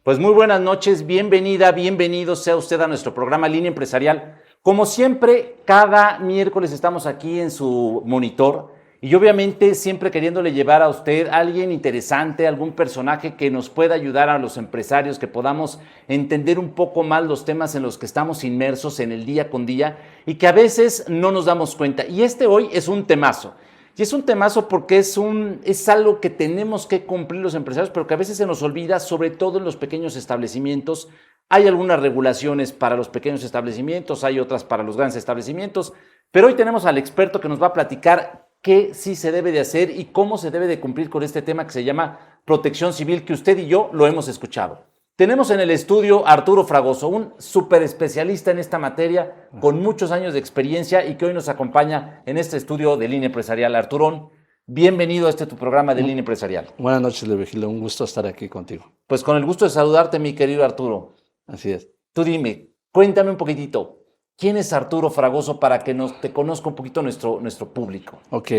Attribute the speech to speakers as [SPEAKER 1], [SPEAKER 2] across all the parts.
[SPEAKER 1] Pues muy buenas noches, bienvenida, bienvenido sea usted a nuestro programa Línea Empresarial. Como siempre, cada miércoles estamos aquí en su monitor y obviamente siempre queriéndole llevar a usted a alguien interesante, algún personaje que nos pueda ayudar a los empresarios, que podamos entender un poco más los temas en los que estamos inmersos en el día con día y que a veces no nos damos cuenta. Y este hoy es un temazo. Y es un temazo porque es algo que tenemos que cumplir los empresarios, pero que a veces se nos olvida, sobre todo en los pequeños establecimientos. Hay algunas regulaciones para los pequeños establecimientos, hay otras para los grandes establecimientos, pero hoy tenemos al experto que nos va a platicar qué sí se debe de hacer y cómo se debe de cumplir con este tema que se llama protección civil, que usted y yo lo hemos escuchado. Tenemos en el estudio a Arturo Fragoso, un súper especialista en esta materia, con muchos años de experiencia y que hoy nos acompaña en este estudio de Línea Empresarial. Arturón, bienvenido a tu programa de Línea Empresarial.
[SPEAKER 2] Buenas noches, Virgilio, un gusto estar aquí contigo.
[SPEAKER 1] Pues con el gusto de saludarte, mi querido Arturo.
[SPEAKER 2] Así es.
[SPEAKER 1] Tú dime, cuéntame un poquitito, ¿quién es Arturo Fragoso para que te conozca un poquito nuestro público?
[SPEAKER 2] Ok,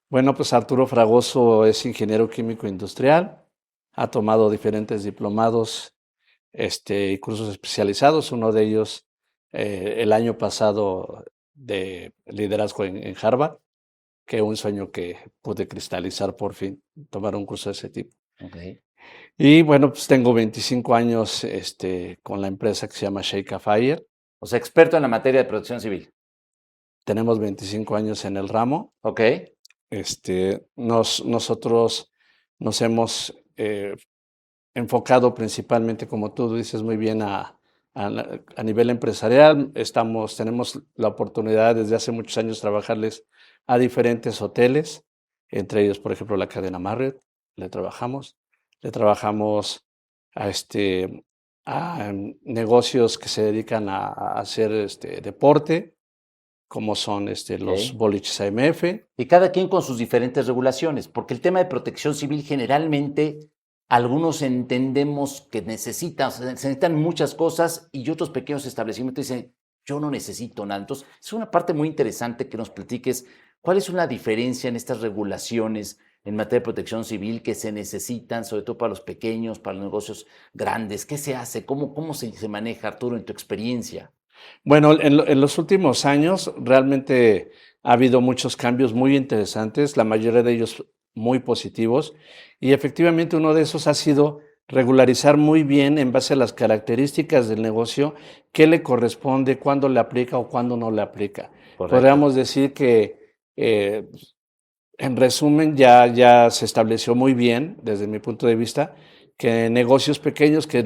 [SPEAKER 2] bueno, pues Arturo Fragoso es ingeniero químico industrial. Ha tomado diferentes diplomados y cursos especializados, uno de ellos el año pasado de liderazgo en Harvard, que es un sueño que pude cristalizar por fin, tomar un curso de ese tipo.
[SPEAKER 1] Okay.
[SPEAKER 2] Y bueno, pues tengo 25 años con la empresa que se llama Sheikha Fire.
[SPEAKER 1] O sea, experto en la materia de protección civil.
[SPEAKER 2] Tenemos 25 años en el ramo.
[SPEAKER 1] Ok.
[SPEAKER 2] Nosotros nos hemos enfocado principalmente, como tú dices muy bien, a nivel empresarial. Tenemos la oportunidad desde hace muchos años trabajarles a diferentes hoteles, entre ellos, por ejemplo, la cadena Marriott. Le trabajamos a negocios que se dedican a hacer deporte, como son los boliches AMF.
[SPEAKER 1] Y cada quien con sus diferentes regulaciones, porque el tema de protección civil generalmente algunos entendemos que necesitan muchas cosas y otros pequeños establecimientos dicen, yo no necesito nada. Entonces, es una parte muy interesante que nos platiques cuál es una diferencia en estas regulaciones en materia de protección civil que se necesitan, sobre todo para los pequeños, para los negocios grandes. ¿Qué se hace? ¿Cómo se maneja, Arturo, en tu experiencia?
[SPEAKER 2] Bueno, en los últimos años realmente ha habido muchos cambios muy interesantes, la mayoría de ellos muy positivos, y efectivamente uno de esos ha sido regularizar muy bien en base a las características del negocio qué le corresponde, cuándo le aplica o cuándo no le aplica. Correcto. Podríamos decir que en resumen ya se estableció muy bien desde mi punto de vista que negocios pequeños que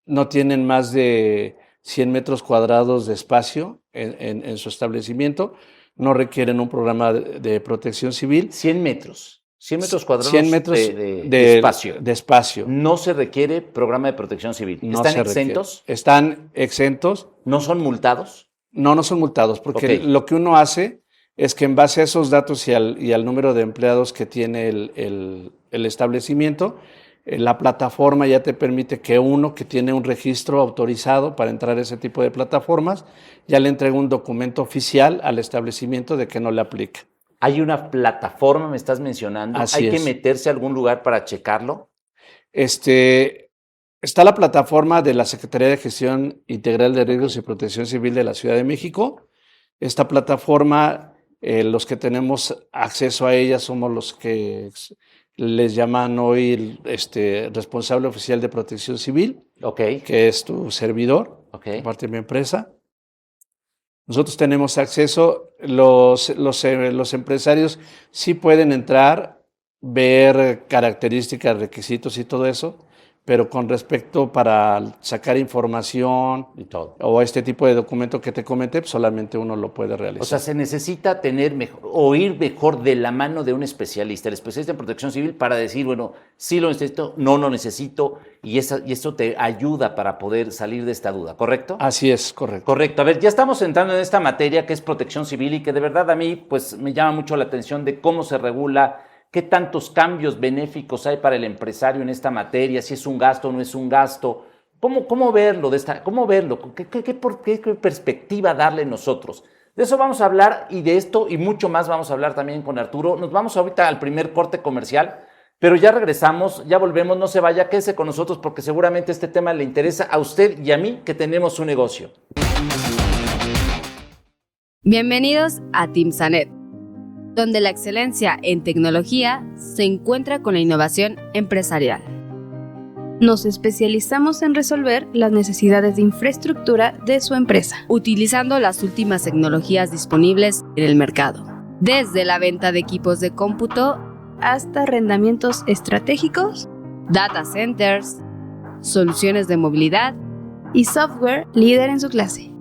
[SPEAKER 2] no tienen más de 100 metros cuadrados de espacio en su establecimiento, no requieren un programa de protección civil.
[SPEAKER 1] 100 metros. 100 metros cuadrados
[SPEAKER 2] 100 metros
[SPEAKER 1] de espacio.
[SPEAKER 2] De espacio.
[SPEAKER 1] No se requiere programa de protección civil.
[SPEAKER 2] No
[SPEAKER 1] ¿Están exentos?
[SPEAKER 2] Están exentos.
[SPEAKER 1] ¿No son multados?
[SPEAKER 2] No son multados, porque lo que uno hace es que en base a esos datos y al número de empleados que tiene el establecimiento, la plataforma ya te permite que uno que tiene un registro autorizado para entrar a ese tipo de plataformas, ya le entrega un documento oficial al establecimiento de que no le aplica.
[SPEAKER 1] Hay una plataforma, me estás mencionando.
[SPEAKER 2] Así es.
[SPEAKER 1] ¿Hay que meterse a algún lugar para checarlo?
[SPEAKER 2] Está la plataforma de la Secretaría de Gestión Integral de Riesgos y Protección Civil de la Ciudad de México. Esta plataforma, los que tenemos acceso a ella somos los que les llaman hoy responsable oficial de protección civil, que es tu servidor, parte de mi empresa. Nosotros tenemos acceso, los empresarios sí pueden entrar, ver características, requisitos y todo eso, pero con respecto para sacar información
[SPEAKER 1] y todo,
[SPEAKER 2] o este tipo de documento que te comenté, pues solamente uno lo puede realizar.
[SPEAKER 1] O sea, se necesita ir mejor de la mano de un especialista, el especialista en protección civil, para decir, bueno, sí lo necesito, no lo necesito, y esto te ayuda para poder salir de esta duda, ¿correcto?
[SPEAKER 2] Así es, correcto.
[SPEAKER 1] Correcto. A ver, ya estamos entrando en esta materia que es protección civil y que de verdad a mí pues me llama mucho la atención de cómo se regula, qué tantos cambios benéficos hay para el empresario en esta materia, si es un gasto o no es un gasto. ¿Cómo verlo? ¿Qué perspectiva darle nosotros? De eso vamos a hablar y de esto y mucho más vamos a hablar también con Arturo. Nos vamos ahorita al primer corte comercial, Pero ya regresamos, ya volvemos, no se vaya, quédese con nosotros porque seguramente este tema le interesa a usted y a mí que tenemos un negocio.
[SPEAKER 3] Bienvenidos a Teamsanet, donde la excelencia en tecnología se encuentra con la innovación empresarial.
[SPEAKER 4] Nos especializamos en resolver las necesidades de infraestructura de su empresa,
[SPEAKER 3] utilizando las últimas tecnologías disponibles en el mercado, desde la venta de equipos de cómputo
[SPEAKER 4] hasta arrendamientos estratégicos,
[SPEAKER 3] data centers, soluciones de movilidad
[SPEAKER 4] y software líder en su clase.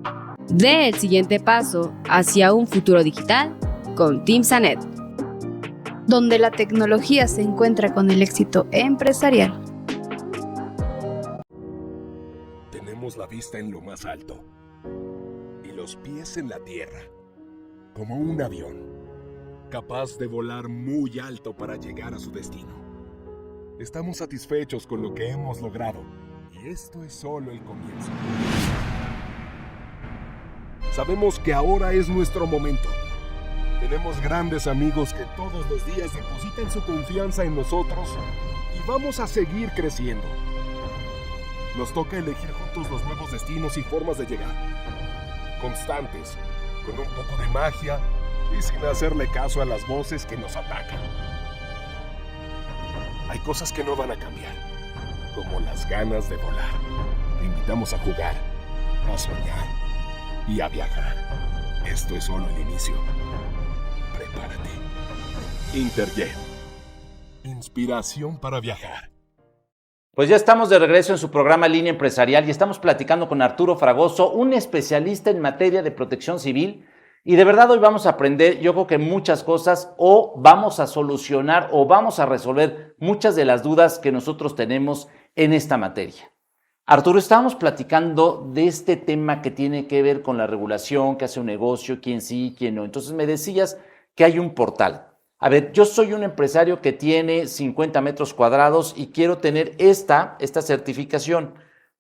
[SPEAKER 3] Dé el siguiente paso hacia un futuro digital con Teamsanet,
[SPEAKER 4] donde la tecnología se encuentra con el éxito empresarial.
[SPEAKER 5] Tenemos la vista en lo más alto y los pies en la tierra, como un avión, capaz de volar muy alto para llegar a su destino. Estamos satisfechos con lo que hemos logrado y esto es solo el comienzo. Sabemos que ahora es nuestro momento. Tenemos grandes amigos que todos los días depositan su confianza en nosotros y vamos a seguir creciendo. Nos toca elegir juntos los nuevos destinos y formas de llegar. Constantes, con un poco de magia y sin hacerle caso a las voces que nos atacan. Hay cosas que no van a cambiar, como las ganas de volar. Te invitamos a jugar, a soñar y a viajar. Esto es solo el inicio. Prepárate. Interjet. Inspiración para viajar.
[SPEAKER 1] Pues ya estamos de regreso en su programa Línea Empresarial y estamos platicando con Arturo Fragoso, un especialista en materia de protección civil. Y de verdad hoy vamos a aprender, yo creo que muchas cosas, o vamos a solucionar o vamos a resolver muchas de las dudas que nosotros tenemos en esta materia. Arturo, estábamos platicando de este tema que tiene que ver con la regulación, que hace un negocio, quién sí, quién no. Entonces me decías que hay un portal. A ver, yo soy un empresario que tiene 50 metros cuadrados y quiero tener esta certificación.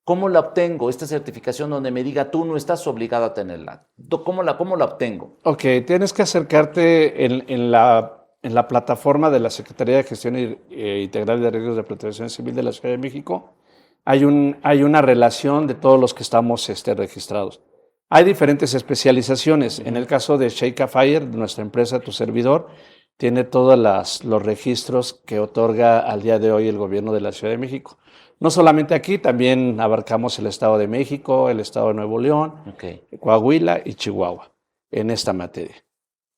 [SPEAKER 1] ¿Cómo la obtengo? Esta certificación donde me diga tú no estás obligado a tenerla. ¿Cómo la obtengo?
[SPEAKER 2] Ok, tienes que acercarte en la plataforma de la Secretaría de Gestión Integral de Riesgos de Protección Civil de la Ciudad de México. Hay una relación de todos los que estamos registrados. Hay diferentes especializaciones. En el caso de Sheikha Fire, nuestra empresa, tu servidor, tiene todos los registros que otorga al día de hoy el gobierno de la Ciudad de México. No solamente aquí, también abarcamos el Estado de México, el Estado de Nuevo León, Coahuila y Chihuahua en esta materia.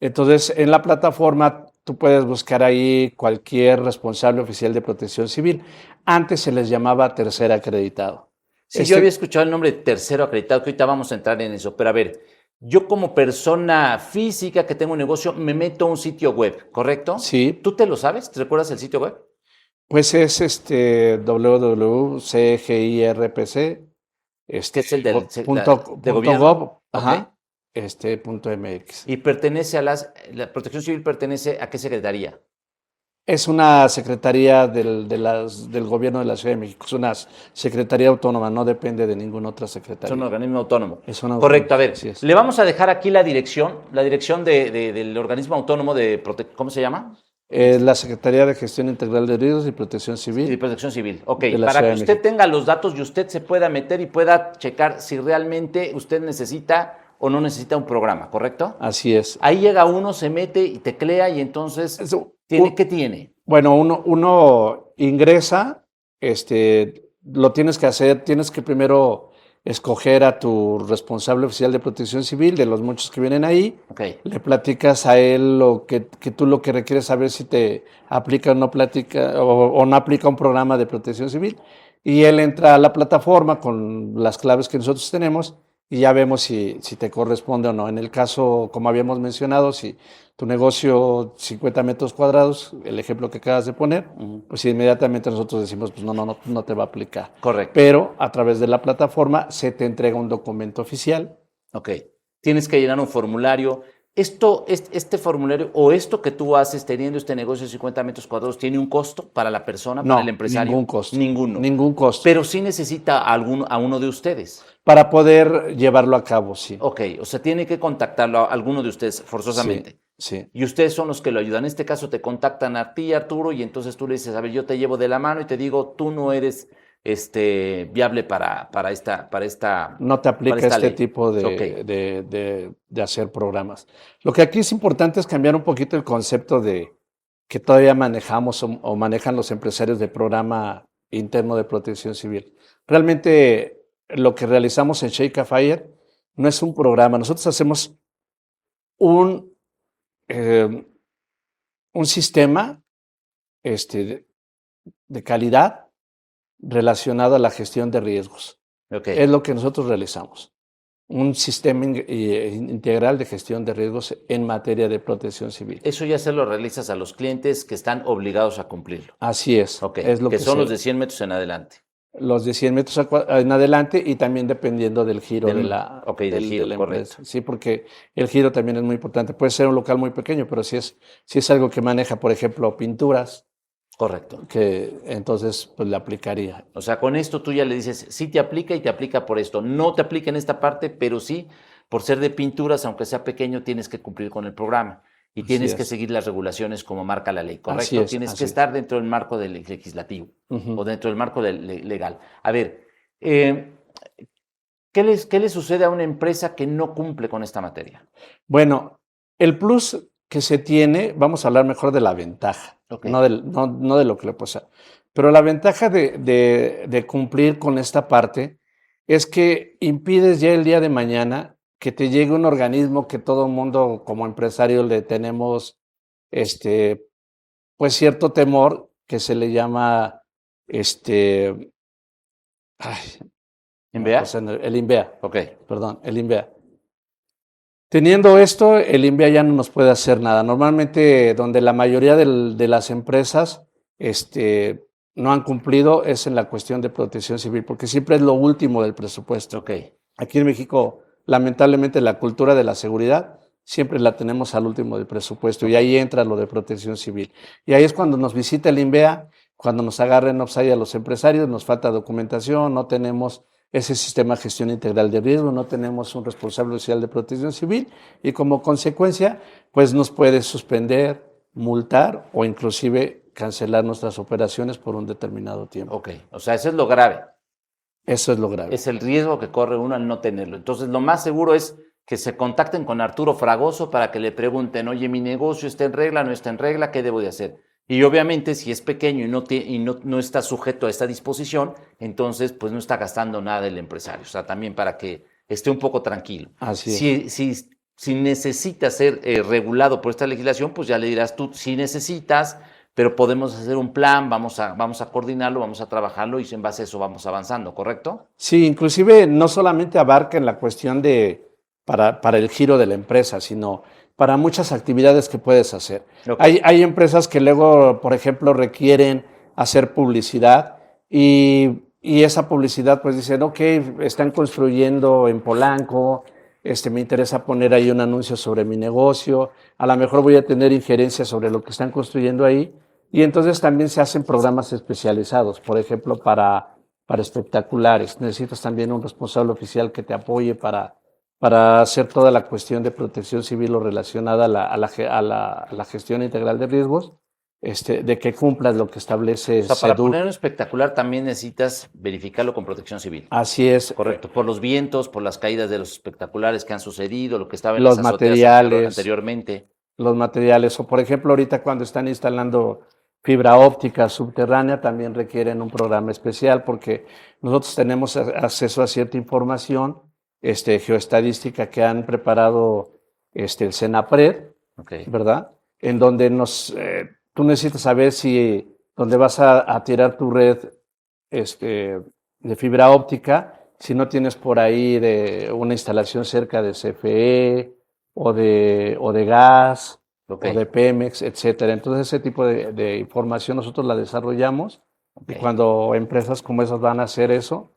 [SPEAKER 2] Entonces, en la plataforma tú puedes buscar ahí cualquier responsable oficial de protección civil. Antes se les llamaba tercer acreditado.
[SPEAKER 1] Sí, yo había escuchado el nombre de tercero acreditado, que ahorita vamos a entrar en eso. Pero a ver, yo como persona física que tengo un negocio, me meto a un sitio web, ¿correcto?
[SPEAKER 2] Sí.
[SPEAKER 1] ¿Tú te lo sabes? ¿Te recuerdas el sitio web?
[SPEAKER 2] Pues es www.cgirpc.
[SPEAKER 1] Que es el del
[SPEAKER 2] de gobierno. Ajá. .mx.
[SPEAKER 1] Y pertenece a la protección civil, ¿pertenece a qué secretaría?
[SPEAKER 2] Es una secretaría del gobierno de la Ciudad de México. Es una secretaría autónoma, no depende de ninguna otra secretaría.
[SPEAKER 1] Es un organismo autónomo.
[SPEAKER 2] Es un
[SPEAKER 1] Correcto, a ver,
[SPEAKER 2] es.
[SPEAKER 1] Le vamos a dejar aquí la dirección del organismo autónomo ¿cómo se llama?
[SPEAKER 2] La Secretaría de Gestión Integral de Riesgos y Protección Civil.
[SPEAKER 1] Sí, Protección Civil. Ok, para que usted tenga los datos y usted se pueda meter y pueda checar si realmente usted necesita o no necesita un programa, ¿correcto?
[SPEAKER 2] Así es.
[SPEAKER 1] Ahí llega uno, se mete y teclea y entonces, ¿qué tiene?
[SPEAKER 2] Bueno, uno ingresa, lo tienes que hacer, tienes que primero escoger a tu responsable oficial de protección civil, de los muchos que vienen ahí.
[SPEAKER 1] Okay.
[SPEAKER 2] Le platicas a él que tú lo que requieres saber si te aplica o no aplica un programa de protección civil. Y él entra a la plataforma con las claves que nosotros tenemos y ya vemos si te corresponde o no. En el caso, como habíamos mencionado, si tu negocio 50 metros cuadrados, el ejemplo que acabas de poner, pues inmediatamente nosotros decimos, pues no te va a aplicar.
[SPEAKER 1] Correcto.
[SPEAKER 2] Pero a través de la plataforma se te entrega un documento oficial.
[SPEAKER 1] Ok. Tienes que llenar un formulario. Este formulario o esto que tú haces teniendo este negocio de 50 metros cuadrados, ¿tiene un costo para la persona, para el empresario?
[SPEAKER 2] Ningún costo.
[SPEAKER 1] Ninguno.
[SPEAKER 2] Ningún costo.
[SPEAKER 1] Pero sí necesita a uno de ustedes.
[SPEAKER 2] Para poder llevarlo a cabo, sí.
[SPEAKER 1] Ok, o sea, tiene que contactarlo a alguno de ustedes forzosamente.
[SPEAKER 2] Sí.
[SPEAKER 1] Y ustedes son los que lo ayudan. En este caso te contactan a ti, Arturo, y entonces tú le dices, a ver, yo te llevo de la mano y te digo, tú no eres viable para esta
[SPEAKER 2] No te aplica
[SPEAKER 1] esta
[SPEAKER 2] este
[SPEAKER 1] ley.
[SPEAKER 2] tipo
[SPEAKER 1] Ok.
[SPEAKER 2] de hacer programas. Lo que aquí es importante es cambiar un poquito el concepto de que todavía manejamos o manejan los empresarios de programa interno de protección civil. Realmente lo que realizamos en Shake a Fire no es un programa. Nosotros hacemos un, eh, un sistema de calidad relacionado a la gestión de riesgos.
[SPEAKER 1] Ok.
[SPEAKER 2] Es lo que nosotros realizamos. Un sistema integral de gestión de riesgos en materia de protección civil.
[SPEAKER 1] Eso ya se lo realizas a los clientes que están obligados a cumplirlo.
[SPEAKER 2] Así es.
[SPEAKER 1] Ok.
[SPEAKER 2] Es lo
[SPEAKER 1] que son
[SPEAKER 2] se-
[SPEAKER 1] los de 100 metros en adelante.
[SPEAKER 2] los de 100 metros en adelante y también dependiendo del giro
[SPEAKER 1] Del-
[SPEAKER 2] de la,
[SPEAKER 1] ok, del giro,
[SPEAKER 2] de la
[SPEAKER 1] correcto.
[SPEAKER 2] empresa. Sí, porque el giro también es muy importante. Puede ser un local muy pequeño, pero si es algo que maneja, por ejemplo, pinturas,
[SPEAKER 1] Correcto.
[SPEAKER 2] que entonces pues le aplicaría.
[SPEAKER 1] O sea, con esto tú ya le dices, sí te aplica y te aplica por esto. No te aplica en esta parte, pero sí, por ser de pinturas, aunque sea pequeño, tienes que cumplir con el programa. Y
[SPEAKER 2] Así
[SPEAKER 1] tienes que
[SPEAKER 2] es.
[SPEAKER 1] seguir las regulaciones como marca la ley, ¿correcto?
[SPEAKER 2] Así es,
[SPEAKER 1] Tienes
[SPEAKER 2] así
[SPEAKER 1] que
[SPEAKER 2] es.
[SPEAKER 1] estar dentro del marco del legislativo
[SPEAKER 2] Ujú.
[SPEAKER 1] o dentro del marco legal. A ver, ¿qué le sucede a una empresa que no cumple con esta materia?
[SPEAKER 2] Bueno, el plus que se tiene, vamos a hablar mejor de la ventaja,
[SPEAKER 1] Ok.
[SPEAKER 2] no de lo que le pasa. Pero la ventaja de cumplir con esta parte es que impides ya el día de mañana que te llegue un organismo que todo mundo como empresario le tenemos pues cierto temor, que se le llama
[SPEAKER 1] ¿INVEA?
[SPEAKER 2] el INVEA,
[SPEAKER 1] Ok.
[SPEAKER 2] perdón, el INVEA. Teniendo esto, el INVEA ya no nos puede hacer nada. Normalmente, donde la mayoría de las empresas no han cumplido es en la cuestión de protección civil, porque siempre es lo último del presupuesto.
[SPEAKER 1] Ok.
[SPEAKER 2] Aquí en México, lamentablemente, la cultura de la seguridad siempre la tenemos al último del presupuesto y ahí entra lo de protección civil. Y ahí es cuando nos visita el INVEA, cuando nos agarren offside a los empresarios, nos falta documentación, no tenemos ese sistema de gestión integral de riesgo, no tenemos un responsable social de protección civil y como consecuencia, pues nos puede suspender, multar o inclusive cancelar nuestras operaciones por un determinado tiempo.
[SPEAKER 1] Ok. O sea, eso es lo grave.
[SPEAKER 2] Eso es lo grave.
[SPEAKER 1] Es el riesgo que corre uno al no tenerlo. Entonces, lo más seguro es que se contacten con Arturo Fragoso para que le pregunten, oye, mi negocio está en regla, no está en regla, ¿qué debo de hacer? Y obviamente, si es pequeño y no está sujeto a esta disposición, entonces, pues no está gastando nada el empresario. O sea, también para que esté un poco tranquilo.
[SPEAKER 2] Así es.
[SPEAKER 1] Si necesita ser regulado por esta legislación, pues ya le dirás tú, si necesitas, pero podemos hacer un plan, vamos a coordinarlo, vamos a trabajarlo y en base a eso vamos avanzando, ¿correcto?
[SPEAKER 2] Sí, inclusive no solamente abarca en la cuestión para el giro de la empresa, sino para muchas actividades que puedes hacer.
[SPEAKER 1] Okay.
[SPEAKER 2] Hay empresas que luego, por ejemplo, requieren hacer publicidad y esa publicidad pues dicen, ok, están construyendo en Polanco, me interesa poner ahí un anuncio sobre mi negocio, a lo mejor voy a tener injerencia sobre lo que están construyendo ahí y entonces también se hacen programas especializados, por ejemplo, para espectaculares. Necesitas también un responsable oficial que te apoye para hacer toda la cuestión de protección civil o relacionada a la gestión integral de riesgos, de que cumplas lo que establece
[SPEAKER 1] O sea, para
[SPEAKER 2] SEDUC.
[SPEAKER 1] poner un espectacular también necesitas verificarlo con protección civil.
[SPEAKER 2] Así es.
[SPEAKER 1] Correcto, por los vientos, por las caídas de los espectaculares que han sucedido, lo que estaba en
[SPEAKER 2] Los
[SPEAKER 1] las azoteas
[SPEAKER 2] materiales.
[SPEAKER 1] anteriormente.
[SPEAKER 2] Los materiales, o por ejemplo ahorita cuando están instalando fibra óptica subterránea también requieren un programa especial porque nosotros tenemos acceso a cierta información geoestadística que han preparado el CENAPRED,
[SPEAKER 1] Okay.
[SPEAKER 2] ¿verdad? En donde tú necesitas saber si donde vas a tirar tu red de fibra óptica, si no tienes por ahí una instalación cerca de CFE o de gas
[SPEAKER 1] Okay.
[SPEAKER 2] o de Pemex, etcétera. Entonces ese tipo de información nosotros la desarrollamos y cuando empresas como esas van a hacer eso.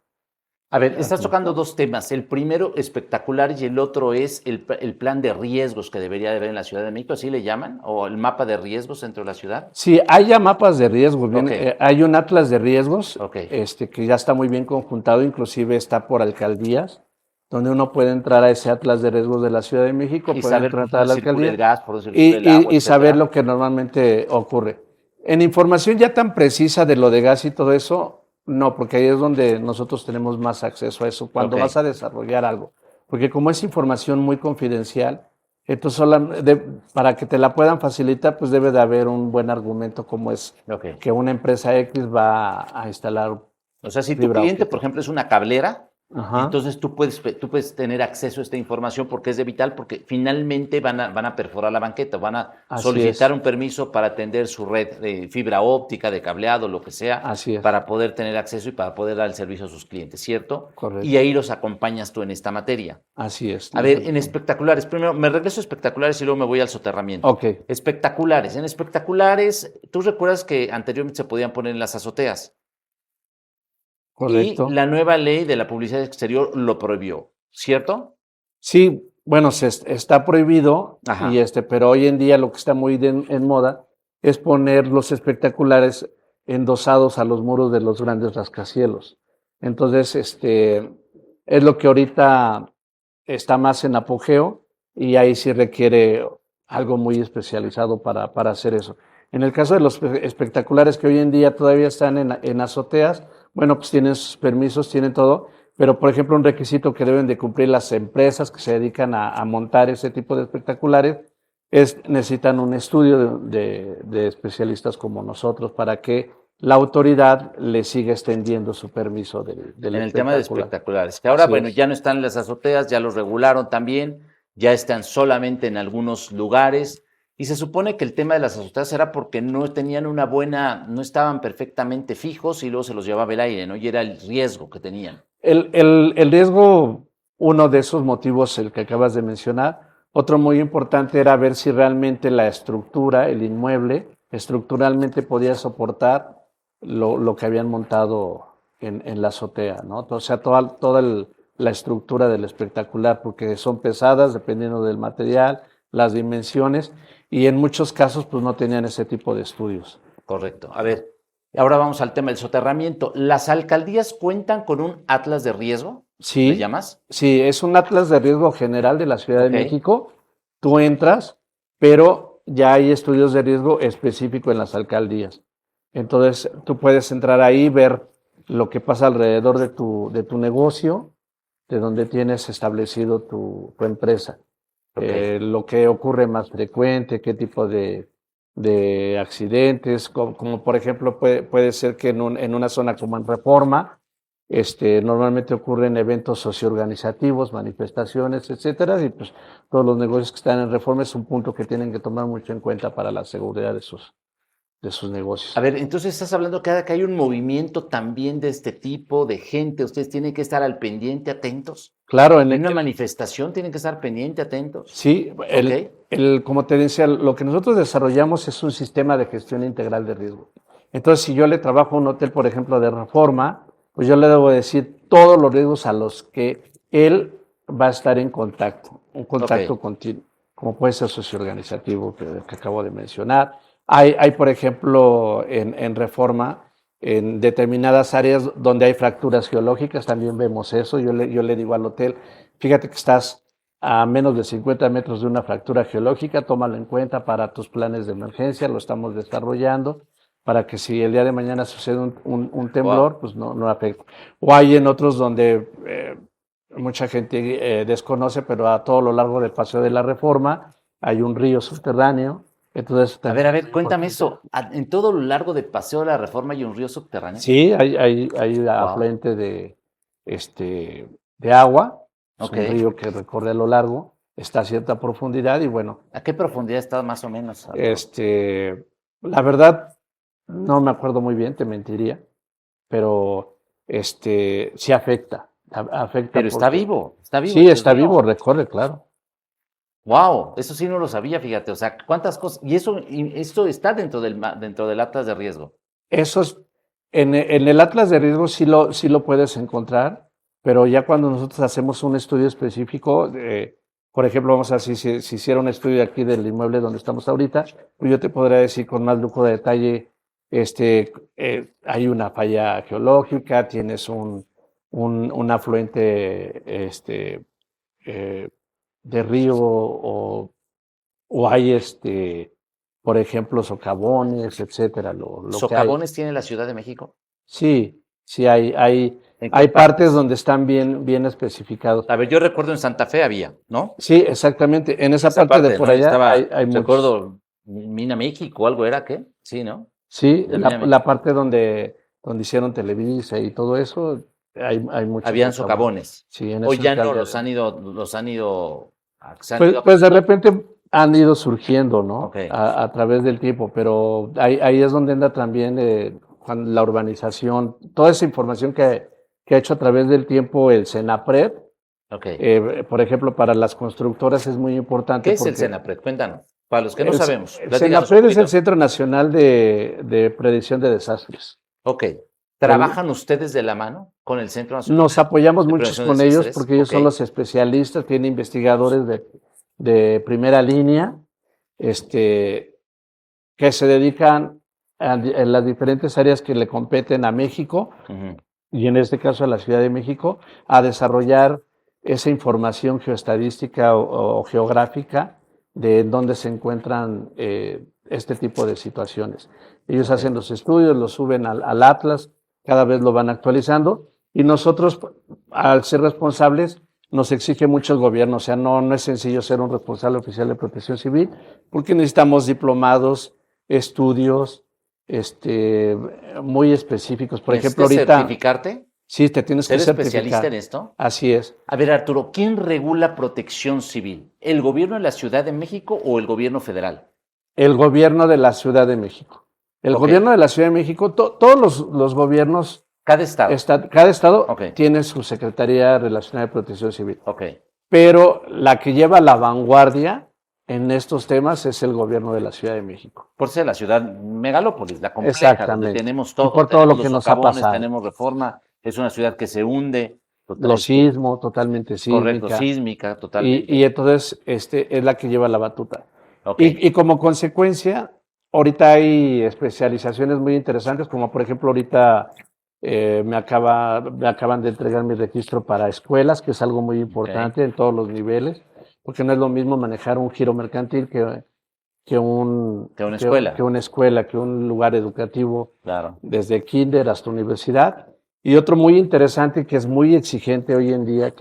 [SPEAKER 1] A ver, estás tocando dos temas. El primero, espectacular, y el otro es el plan de riesgos que debería de haber en la Ciudad de México, ¿así le llaman? ¿O el mapa de riesgos dentro de la ciudad?
[SPEAKER 2] Sí, hay ya mapas de riesgos.
[SPEAKER 1] Okay.
[SPEAKER 2] Hay un atlas de riesgos
[SPEAKER 1] Okay.
[SPEAKER 2] que ya está muy bien conjuntado, inclusive está por alcaldías. donde uno puede entrar a ese atlas de riesgos de la Ciudad de México,
[SPEAKER 1] Y
[SPEAKER 2] puede
[SPEAKER 1] saber
[SPEAKER 2] entrar
[SPEAKER 1] por
[SPEAKER 2] a la
[SPEAKER 1] dónde circula el
[SPEAKER 2] alcaldía
[SPEAKER 1] gas, por dónde circula el agua,
[SPEAKER 2] y saber
[SPEAKER 1] etcétera.
[SPEAKER 2] lo que normalmente ocurre. En información ya tan precisa de lo de gas y todo eso, no, porque ahí es donde nosotros tenemos más acceso a eso, cuando
[SPEAKER 1] Ok.
[SPEAKER 2] vas a desarrollar algo. Porque como es información muy confidencial, entonces para que te la puedan facilitar, pues debe de haber un buen argumento como es
[SPEAKER 1] Ok.
[SPEAKER 2] que una empresa X va a instalar
[SPEAKER 1] O sea, si tu
[SPEAKER 2] fibra
[SPEAKER 1] cliente,
[SPEAKER 2] óptica.
[SPEAKER 1] por ejemplo, es una cablera,
[SPEAKER 2] Ajá.
[SPEAKER 1] entonces tú puedes tener acceso a esta información porque es de vital, porque finalmente van a perforar la banqueta, van a
[SPEAKER 2] Así
[SPEAKER 1] solicitar
[SPEAKER 2] es.
[SPEAKER 1] un permiso para atender su red de fibra óptica, de cableado, lo que sea,
[SPEAKER 2] Así es.
[SPEAKER 1] para poder tener acceso y para poder dar el servicio a sus clientes, ¿cierto?
[SPEAKER 2] Correcto.
[SPEAKER 1] Y ahí los acompañas tú en esta materia.
[SPEAKER 2] Así es.
[SPEAKER 1] A ver, en espectaculares, primero me regreso a espectaculares y luego me voy al soterramiento.
[SPEAKER 2] Ok.
[SPEAKER 1] Espectaculares. En espectaculares, tú recuerdas que anteriormente se podían poner en las azoteas.
[SPEAKER 2] Correcto.
[SPEAKER 1] Y la nueva ley de la publicidad exterior lo prohibió, ¿cierto?
[SPEAKER 2] Sí, bueno, está prohibido,
[SPEAKER 1] Ajá.
[SPEAKER 2] pero hoy en día lo que está muy en moda es poner los espectaculares endosados a los muros de los grandes rascacielos. Entonces, es lo que ahorita está más en apogeo y ahí sí requiere algo muy especializado para hacer eso. En el caso de los espectaculares que hoy en día todavía están en azoteas, bueno, pues tienen sus permisos, tienen todo, pero por ejemplo un requisito que deben de cumplir las empresas que se dedican a montar ese tipo de espectaculares necesitan un estudio de especialistas como nosotros para que la autoridad le siga extendiendo su permiso del
[SPEAKER 1] En el tema de
[SPEAKER 2] espectacular.
[SPEAKER 1] espectaculares, que ahora,
[SPEAKER 2] Así
[SPEAKER 1] bueno,
[SPEAKER 2] es.
[SPEAKER 1] ya no están en las azoteas, ya los regularon también, ya están solamente en algunos lugares. Y se supone que el tema de las azoteas era porque no tenían una buena, no estaban perfectamente fijos y luego se los llevaba el aire, ¿no? Y era el riesgo que tenían.
[SPEAKER 2] El riesgo, uno de esos motivos, el que acabas de mencionar, otro muy importante era ver si realmente la estructura, el inmueble, estructuralmente podía soportar lo que habían montado en la azotea, ¿no? O sea, toda la estructura del espectacular, porque son pesadas dependiendo del material, las dimensiones, y en muchos casos pues no tenían ese tipo de estudios.
[SPEAKER 1] Correcto. A ver, ahora vamos al tema del soterramiento. ¿Las alcaldías cuentan con un atlas de riesgo?
[SPEAKER 2] Sí,
[SPEAKER 1] ¿Le llamas?
[SPEAKER 2] sí, es un atlas de riesgo general de la Ciudad
[SPEAKER 1] Ok.
[SPEAKER 2] de México. Tú entras, pero ya hay estudios de riesgo específico en las alcaldías. Entonces, tú puedes entrar ahí, ver lo que pasa alrededor de tu negocio, de donde tienes establecido tu empresa.
[SPEAKER 1] Ok.
[SPEAKER 2] Lo que ocurre más frecuente, qué tipo de accidentes, como por ejemplo puede ser que en una zona como en Reforma, normalmente ocurren eventos socioorganizativos, manifestaciones, etcétera, y pues todos los negocios que están en Reforma es un punto que tienen que tomar mucho en cuenta para la seguridad de sus negocios.
[SPEAKER 1] A ver, entonces estás hablando que hay un movimiento también de este tipo de gente. Ustedes tienen que estar al pendiente, atentos.
[SPEAKER 2] Claro,
[SPEAKER 1] En una manifestación tienen que estar pendiente, atentos.
[SPEAKER 2] sí,
[SPEAKER 1] Ok.
[SPEAKER 2] como te decía, lo que nosotros desarrollamos es un sistema de gestión integral de riesgo. Entonces, si yo le trabajo a un hotel, por ejemplo, de Reforma, pues yo le debo decir todos los riesgos a los que él va a estar en contacto, un contacto
[SPEAKER 1] Ok.
[SPEAKER 2] continuo, como puede ser socioorganizativo que acabo de mencionar. Hay, por ejemplo, en Reforma, en determinadas áreas donde hay fracturas geológicas, también vemos eso. Yo le digo al hotel, fíjate que estás a menos de 50 metros de una fractura geológica, tómalo en cuenta para tus planes de emergencia, lo estamos desarrollando para que si el día de mañana sucede un temblor,
[SPEAKER 1] Wow.
[SPEAKER 2] pues no afecte. O hay en otros donde mucha gente desconoce, pero a todo lo largo del Paseo de la Reforma hay un río subterráneo. Entonces,
[SPEAKER 1] A ver, cuéntame eso. En todo lo largo de Paseo de la Reforma hay un río subterráneo.
[SPEAKER 2] Sí, hay afluente de agua, es
[SPEAKER 1] Ok.
[SPEAKER 2] un río que recorre a lo largo, está a cierta profundidad y bueno,
[SPEAKER 1] ¿A qué profundidad está más o menos, Arturo?
[SPEAKER 2] la verdad no me acuerdo muy bien, te mentiría, pero sí afecta
[SPEAKER 1] Pero está
[SPEAKER 2] porque
[SPEAKER 1] vivo, está vivo.
[SPEAKER 2] sí,
[SPEAKER 1] este
[SPEAKER 2] está
[SPEAKER 1] río.
[SPEAKER 2] vivo, recorre, claro.
[SPEAKER 1] Wow, eso sí no lo sabía, fíjate. O sea, cuántas cosas. Y esto está dentro del atlas de riesgo.
[SPEAKER 2] Eso es, en el atlas de riesgo sí lo puedes encontrar, pero ya cuando nosotros hacemos un estudio específico, por ejemplo, vamos a decir, si hiciera un estudio aquí del inmueble donde estamos ahorita, pues yo te podría decir con más lujo de detalle, hay una falla geológica, tienes un un afluente de río o hay, por ejemplo, socavones, etcétera. Lo que hay.
[SPEAKER 1] ¿Socavones tiene la Ciudad de México?
[SPEAKER 2] Sí, sí,
[SPEAKER 1] ¿En qué
[SPEAKER 2] hay partes
[SPEAKER 1] partes?
[SPEAKER 2] donde están bien especificados.
[SPEAKER 1] A ver, yo recuerdo en Santa Fe había, ¿no?
[SPEAKER 2] Sí, exactamente. En esa
[SPEAKER 1] Esa
[SPEAKER 2] parte de por
[SPEAKER 1] ¿no?
[SPEAKER 2] allá
[SPEAKER 1] Estaba,
[SPEAKER 2] hay muchos.
[SPEAKER 1] recuerdo, Mina México, algo era, ¿qué? Sí, ¿no?
[SPEAKER 2] Sí,
[SPEAKER 1] De Mina
[SPEAKER 2] la
[SPEAKER 1] México.
[SPEAKER 2] parte donde hicieron Televisa y todo eso, hay muchos
[SPEAKER 1] Habían
[SPEAKER 2] socavones.
[SPEAKER 1] socavones.
[SPEAKER 2] Sí, en
[SPEAKER 1] O
[SPEAKER 2] esa
[SPEAKER 1] ya no,
[SPEAKER 2] alcaldía.
[SPEAKER 1] se han ido
[SPEAKER 2] Pues de
[SPEAKER 1] acabando.
[SPEAKER 2] repente han ido surgiendo, ¿no?
[SPEAKER 1] Ok.
[SPEAKER 2] A través del tiempo, pero ahí es donde entra también la urbanización, toda esa información que ha hecho a través del tiempo el CENAPRED.
[SPEAKER 1] Ok.
[SPEAKER 2] Por ejemplo, para las constructoras es muy importante
[SPEAKER 1] ¿Qué es el
[SPEAKER 2] porque
[SPEAKER 1] CENAPRED? Cuéntanos. Para los que no
[SPEAKER 2] el
[SPEAKER 1] sabemos,
[SPEAKER 2] el
[SPEAKER 1] platícanos un
[SPEAKER 2] CENAPRED es el
[SPEAKER 1] poquito.
[SPEAKER 2] Centro Nacional de Predicción de Desastres.
[SPEAKER 1] Ok. ¿Trabajan ustedes de la mano con el Centro Nacional
[SPEAKER 2] Nos apoyamos
[SPEAKER 1] de
[SPEAKER 2] mucho
[SPEAKER 1] Prevención
[SPEAKER 2] con
[SPEAKER 1] de
[SPEAKER 2] ellos
[SPEAKER 1] Desastres?
[SPEAKER 2] porque ellos son
[SPEAKER 1] Ok.
[SPEAKER 2] los especialistas, tienen investigadores de primera línea, que se dedican en las diferentes áreas que le competen a México,
[SPEAKER 1] Ujú.
[SPEAKER 2] y en este caso a la Ciudad de México, a desarrollar esa información geoestadística o geográfica de dónde se encuentran este tipo de situaciones. Ellos
[SPEAKER 1] Ok.
[SPEAKER 2] hacen los estudios, los suben al Atlas, cada vez lo van actualizando, y nosotros, al ser responsables, nos exige mucho el gobierno. O sea, no es sencillo ser un responsable oficial de Protección Civil, porque necesitamos diplomados, estudios, muy específicos. Por ejemplo,
[SPEAKER 1] ¿Necesitas
[SPEAKER 2] ahorita,
[SPEAKER 1] certificarte?
[SPEAKER 2] sí, te tienes que
[SPEAKER 1] ¿Ser especialista en
[SPEAKER 2] certificar.
[SPEAKER 1] esto?
[SPEAKER 2] Así es.
[SPEAKER 1] A ver, Arturo, ¿quién regula Protección Civil? ¿El gobierno de la Ciudad de México o el gobierno federal?
[SPEAKER 2] El gobierno de la Ciudad de México. El
[SPEAKER 1] Ok.
[SPEAKER 2] gobierno de la Ciudad de México, todos los gobiernos,
[SPEAKER 1] Cada estado.
[SPEAKER 2] cada estado
[SPEAKER 1] Ok.
[SPEAKER 2] tiene su Secretaría Relacionada de Protección Civil.
[SPEAKER 1] Ok.
[SPEAKER 2] Pero la que lleva la vanguardia en estos temas es el gobierno de la Ciudad de México.
[SPEAKER 1] Por ser la ciudad megalópolis, la compleja,
[SPEAKER 2] Exactamente.
[SPEAKER 1] donde tenemos
[SPEAKER 2] Y
[SPEAKER 1] todo.
[SPEAKER 2] por todo lo
[SPEAKER 1] Tenemos
[SPEAKER 2] que
[SPEAKER 1] los
[SPEAKER 2] nos ha
[SPEAKER 1] socavones,
[SPEAKER 2] pasado.
[SPEAKER 1] tenemos Reforma, es una ciudad que se hunde.
[SPEAKER 2] Los sismos, totalmente
[SPEAKER 1] Correcto,
[SPEAKER 2] sísmica.
[SPEAKER 1] sísmica, totalmente.
[SPEAKER 2] Y entonces es la que lleva la batuta.
[SPEAKER 1] Ok.
[SPEAKER 2] Y como consecuencia, ahorita hay especializaciones muy interesantes, como por ejemplo ahorita me acaban de entregar mi registro para escuelas, que es algo muy importante en todos los niveles, porque no es lo mismo manejar un giro mercantil que
[SPEAKER 1] una escuela.
[SPEAKER 2] que una escuela, que un lugar educativo,
[SPEAKER 1] Claro.
[SPEAKER 2] desde kinder hasta universidad. Y otro muy interesante que es muy exigente hoy en día,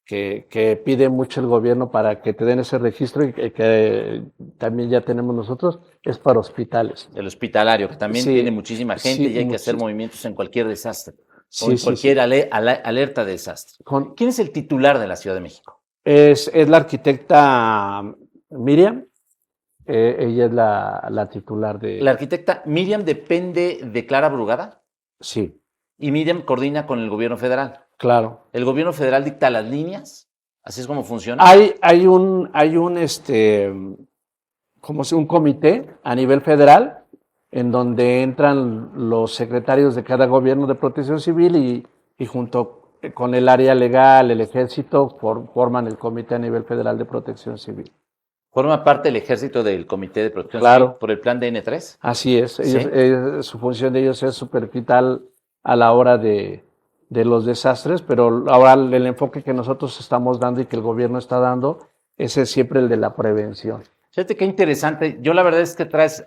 [SPEAKER 2] que pide mucho el gobierno para que te den ese registro y que también ya tenemos nosotros, es para hospitales.
[SPEAKER 1] El hospitalario, que también
[SPEAKER 2] Sí,
[SPEAKER 1] tiene muchísima gente
[SPEAKER 2] sí,
[SPEAKER 1] y hay que hacer
[SPEAKER 2] muchísimo.
[SPEAKER 1] movimientos en cualquier desastre o
[SPEAKER 2] Sí,
[SPEAKER 1] en
[SPEAKER 2] sí,
[SPEAKER 1] cualquier
[SPEAKER 2] sí.
[SPEAKER 1] alerta de desastre.
[SPEAKER 2] Con-
[SPEAKER 1] ¿Quién es el titular de la Ciudad de México?
[SPEAKER 2] es la arquitecta Miriam, ella es la titular de...
[SPEAKER 1] La arquitecta Miriam depende de Clara Brugada
[SPEAKER 2] Sí,
[SPEAKER 1] y Miriam coordina con el gobierno federal.
[SPEAKER 2] claro.
[SPEAKER 1] El gobierno federal dicta las líneas, así es como funciona.
[SPEAKER 2] Hay un como si un comité a nivel federal en donde entran los secretarios de cada gobierno de protección civil y junto con el área legal, el ejército, forman el comité a nivel federal de protección civil.
[SPEAKER 1] Forma parte del ejército del Comité de Protección
[SPEAKER 2] Claro.
[SPEAKER 1] Civil por el plan de N3.
[SPEAKER 2] Así es,
[SPEAKER 1] ¿Sí?
[SPEAKER 2] su función de ellos es súper vital a la hora de los desastres, pero ahora el enfoque que nosotros estamos dando y que el gobierno está dando, ese es siempre el de la prevención.
[SPEAKER 1] Fíjate qué interesante. Yo la verdad es que traes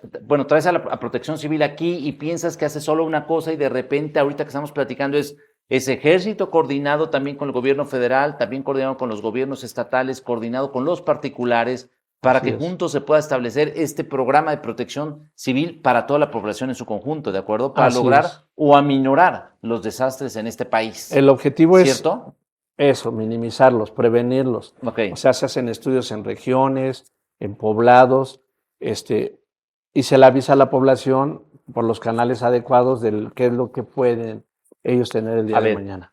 [SPEAKER 1] a Protección Civil aquí y piensas que hace solo una cosa y de repente ahorita que estamos platicando es ejército coordinado también con el gobierno federal, también coordinado con los gobiernos estatales, coordinado con los particulares, para
[SPEAKER 2] Así
[SPEAKER 1] que
[SPEAKER 2] es.
[SPEAKER 1] juntos se pueda establecer este programa de protección civil para toda la población en su conjunto, ¿de acuerdo? Para
[SPEAKER 2] Así
[SPEAKER 1] lograr
[SPEAKER 2] es.
[SPEAKER 1] o aminorar los desastres en este país.
[SPEAKER 2] El objetivo es
[SPEAKER 1] ¿Cierto?
[SPEAKER 2] eso, minimizarlos, prevenirlos.
[SPEAKER 1] Ok.
[SPEAKER 2] O sea, se hacen estudios en regiones, en poblados, y se le avisa a la población por los canales adecuados de qué es lo que pueden ellos tener el día
[SPEAKER 1] A
[SPEAKER 2] de
[SPEAKER 1] ver.
[SPEAKER 2] mañana.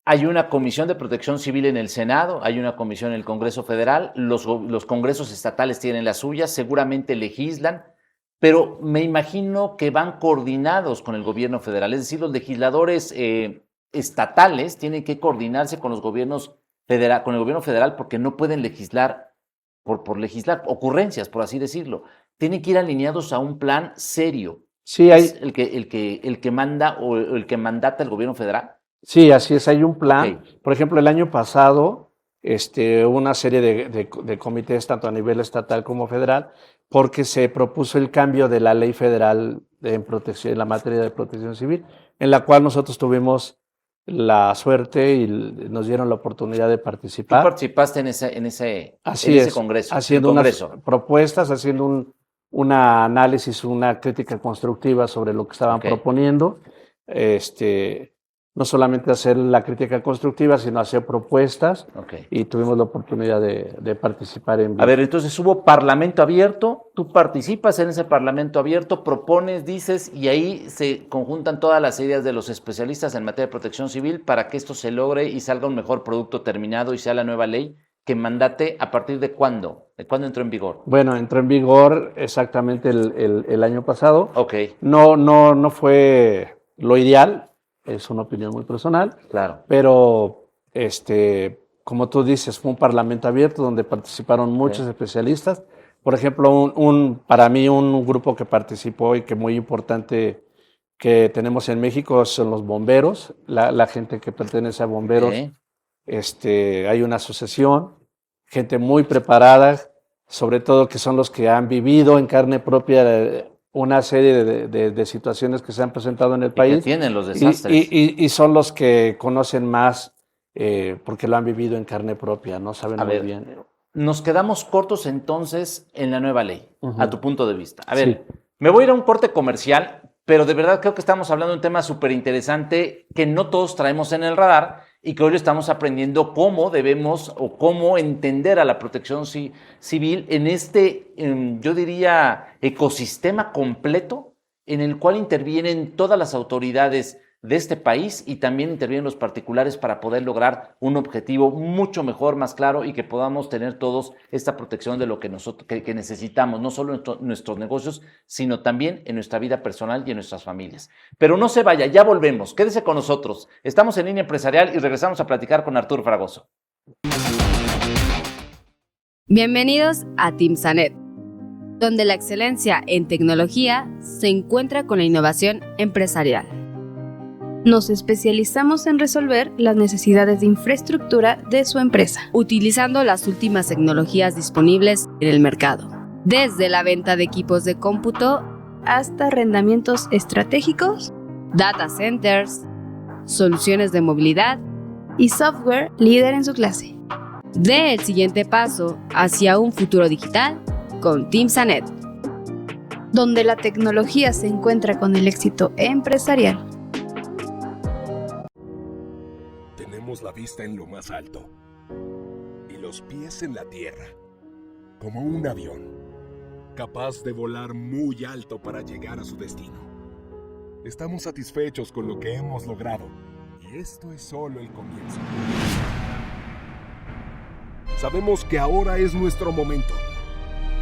[SPEAKER 1] Hay una comisión de protección civil en el Senado, hay una comisión en el Congreso Federal, los congresos estatales tienen las suyas, seguramente legislan, pero me imagino que van coordinados con el gobierno federal, es decir, los legisladores estatales tienen que coordinarse con con el gobierno federal porque no pueden legislar por legislar, ocurrencias, por así decirlo. Tienen que ir alineados a un plan serio.
[SPEAKER 2] Sí,
[SPEAKER 1] ¿Es el que manda o el que mandata el gobierno federal?
[SPEAKER 2] Sí, así es, hay un plan.
[SPEAKER 1] Ok.
[SPEAKER 2] Por ejemplo, el año pasado hubo una serie de comités, tanto a nivel estatal como federal, porque se propuso el cambio de la ley federal en la materia de protección civil, en la cual nosotros tuvimos la suerte y nos dieron la oportunidad de
[SPEAKER 1] Tú
[SPEAKER 2] participar.
[SPEAKER 1] participaste en ese
[SPEAKER 2] Así es,
[SPEAKER 1] congreso.
[SPEAKER 2] haciendo
[SPEAKER 1] el
[SPEAKER 2] unas
[SPEAKER 1] congreso.
[SPEAKER 2] propuestas, haciendo un análisis, una crítica constructiva sobre lo que estaban
[SPEAKER 1] Ok.
[SPEAKER 2] proponiendo. No solamente hacer la crítica constructiva, sino hacer propuestas,
[SPEAKER 1] Ok.
[SPEAKER 2] y tuvimos la oportunidad de participar en
[SPEAKER 1] A ver, entonces hubo parlamento abierto, tú participas en ese parlamento abierto, propones, dices, y ahí se conjuntan todas las ideas de los especialistas en materia de protección civil para que esto se logre y salga un mejor producto terminado y sea la nueva ley que mandate a partir de cuándo. ¿De cuándo entró en vigor?
[SPEAKER 2] Bueno, entró en vigor exactamente el año pasado.
[SPEAKER 1] Ok,
[SPEAKER 2] No fue lo ideal, es una opinión muy personal,
[SPEAKER 1] claro.
[SPEAKER 2] pero como tú dices, fue un parlamento abierto donde participaron muchos especialistas. Por ejemplo, para mí un grupo que participó y que muy importante que tenemos en México son los bomberos, la gente que pertenece a bomberos.
[SPEAKER 1] Ok.
[SPEAKER 2] Hay una asociación, gente muy preparada, sobre todo que son los que han vivido en carne propia una serie de situaciones que se han presentado en el
[SPEAKER 1] Y que
[SPEAKER 2] país,
[SPEAKER 1] tienen los desastres.
[SPEAKER 2] y son los que conocen más porque lo han vivido en carne propia, ¿no? Saben
[SPEAKER 1] A
[SPEAKER 2] muy
[SPEAKER 1] ver,
[SPEAKER 2] bien.
[SPEAKER 1] Nos quedamos cortos entonces en la nueva ley,
[SPEAKER 2] Ujú.
[SPEAKER 1] a tu punto de vista. A ver,
[SPEAKER 2] Sí.
[SPEAKER 1] me voy a ir a un corte comercial, pero de verdad creo que estamos hablando de un tema súper interesante que no todos traemos en el radar y que hoy lo estamos aprendiendo cómo debemos o cómo entender a la protección civil en este, yo diría, ecosistema completo en el cual intervienen todas las autoridades de este país y también intervienen los particulares para poder lograr un objetivo mucho mejor, más claro y que podamos tener todos esta protección de lo que nosotros que necesitamos, no solo en nuestros negocios, sino también en nuestra vida personal y en nuestras familias. Pero no se vaya, ya volvemos, quédese con nosotros. Estamos en Línea Empresarial y regresamos a platicar con Arturo Fragoso.
[SPEAKER 3] Bienvenidos a Timsanet, donde la excelencia en tecnología se encuentra con la innovación empresarial.
[SPEAKER 4] Nos especializamos en resolver las necesidades de infraestructura de su empresa,
[SPEAKER 3] utilizando las últimas tecnologías disponibles en el mercado. Desde la venta de equipos de cómputo
[SPEAKER 4] hasta arrendamientos estratégicos,
[SPEAKER 3] data centers, soluciones de movilidad
[SPEAKER 4] y software líder en su clase.
[SPEAKER 3] Dé el siguiente paso hacia un futuro digital con Timsanet,
[SPEAKER 4] donde la tecnología se encuentra con el éxito empresarial.
[SPEAKER 5] Tenemos la vista en lo más alto y los pies en la tierra, como un avión, capaz de volar muy alto para llegar a su destino. Estamos satisfechos con lo que hemos logrado y esto es solo el comienzo. Sabemos que ahora es nuestro momento.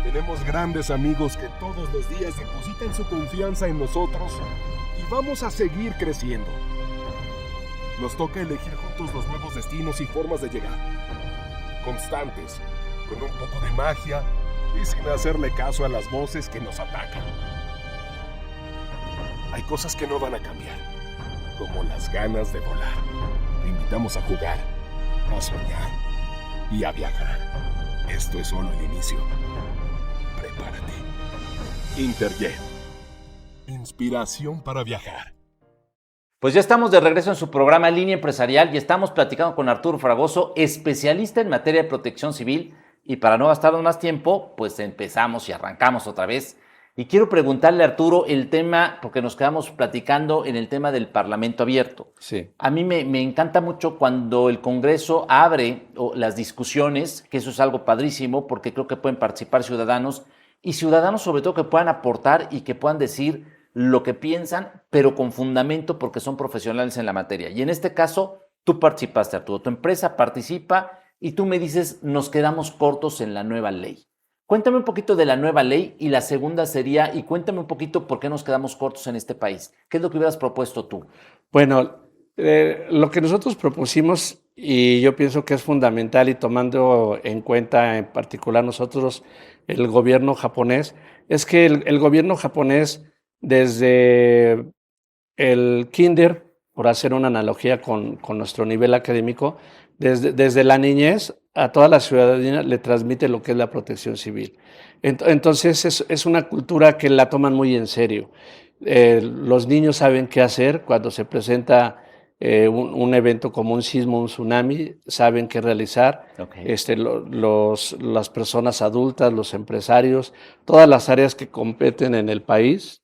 [SPEAKER 5] Tenemos grandes amigos que todos los días depositan su confianza en nosotros y vamos a seguir creciendo. Nos toca elegir juntos los nuevos destinos y formas de llegar. Constantes, con un poco de magia y sin hacerle caso a las voces que nos atacan. Hay cosas que no van a cambiar, como las ganas de volar. Te invitamos a jugar, a soñar y a viajar. Esto es solo el inicio. Prepárate. Interjet. Inspiración para viajar.
[SPEAKER 1] Pues ya estamos de regreso en su programa Línea Empresarial y estamos platicando con Arturo Fragoso, especialista en materia de protección civil. Y para no gastarnos más tiempo, pues empezamos y arrancamos otra vez. Y quiero preguntarle a Arturo el tema, porque nos quedamos platicando en el tema del Parlamento abierto.
[SPEAKER 2] Sí.
[SPEAKER 1] A mí me encanta mucho cuando el Congreso abre las discusiones, que eso es algo padrísimo, porque creo que pueden participar ciudadanos y ciudadanos sobre todo que puedan aportar y que puedan decir lo que piensan, pero con fundamento porque son profesionales en la materia. Y en este caso, tú participaste, Arturo, tu empresa participa y tú me dices, nos quedamos cortos en la nueva ley. Cuéntame un poquito de la nueva ley y la segunda sería, y cuéntame un poquito por qué nos quedamos cortos en este país. ¿Qué es lo que hubieras propuesto tú?
[SPEAKER 2] Bueno, lo que nosotros propusimos, y yo pienso que es fundamental, y tomando en cuenta en particular nosotros el gobierno japonés, es que el gobierno japonés desde el kinder, por hacer una analogía con nuestro nivel académico, desde la niñez a toda la ciudadanía le transmite lo que es la protección civil. Entonces es una cultura que la toman muy en serio. Los niños saben qué hacer cuando se presenta un evento como un sismo, un tsunami, saben qué realizar.
[SPEAKER 1] Ok.
[SPEAKER 2] Las personas adultas, los empresarios, todas las áreas que competen en el país,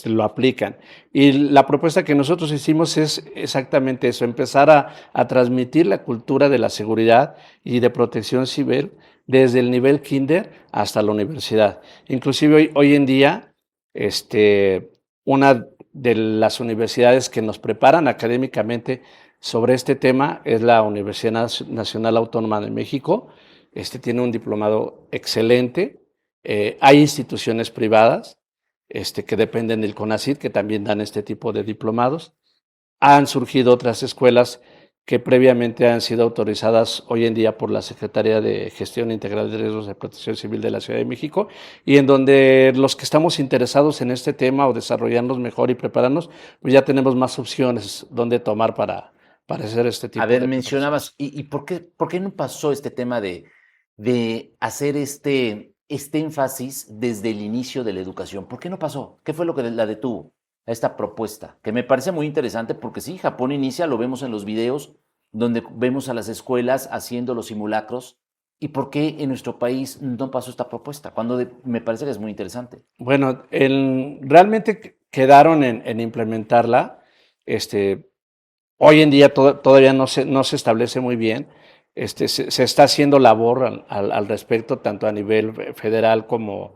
[SPEAKER 2] lo aplican. Y la propuesta que nosotros hicimos es exactamente eso, empezar a transmitir la cultura de la seguridad y de protección civil desde el nivel kinder hasta la universidad. Inclusive hoy en día, una de las universidades que nos preparan académicamente sobre este tema es la Universidad Nacional Autónoma de México. Tiene un diplomado excelente. Hay instituciones privadas que dependen del CONACYT, que también dan este tipo de diplomados. Han surgido otras escuelas que previamente han sido autorizadas hoy en día por la Secretaría de Gestión Integral de Riesgos de Protección Civil de la Ciudad de México, y en donde los que estamos interesados en este tema o desarrollarnos mejor y prepararnos, pues ya tenemos más opciones donde tomar para hacer este tipo
[SPEAKER 1] A ver,
[SPEAKER 2] de
[SPEAKER 1] mencionabas, ¿y por qué no pasó este tema de hacer este énfasis desde el inicio de la educación? ¿Por qué no pasó? ¿Qué fue lo que la detuvo a esta propuesta? Que me parece muy interesante porque sí, Japón inicia, lo vemos en los videos, donde vemos a las escuelas haciendo los simulacros. ¿Y por qué en nuestro país no pasó esta propuesta? Me parece que es muy interesante.
[SPEAKER 2] Bueno, realmente quedaron en implementarla. Hoy en día todavía no se establece muy bien. Se está haciendo labor al respecto, tanto a nivel federal como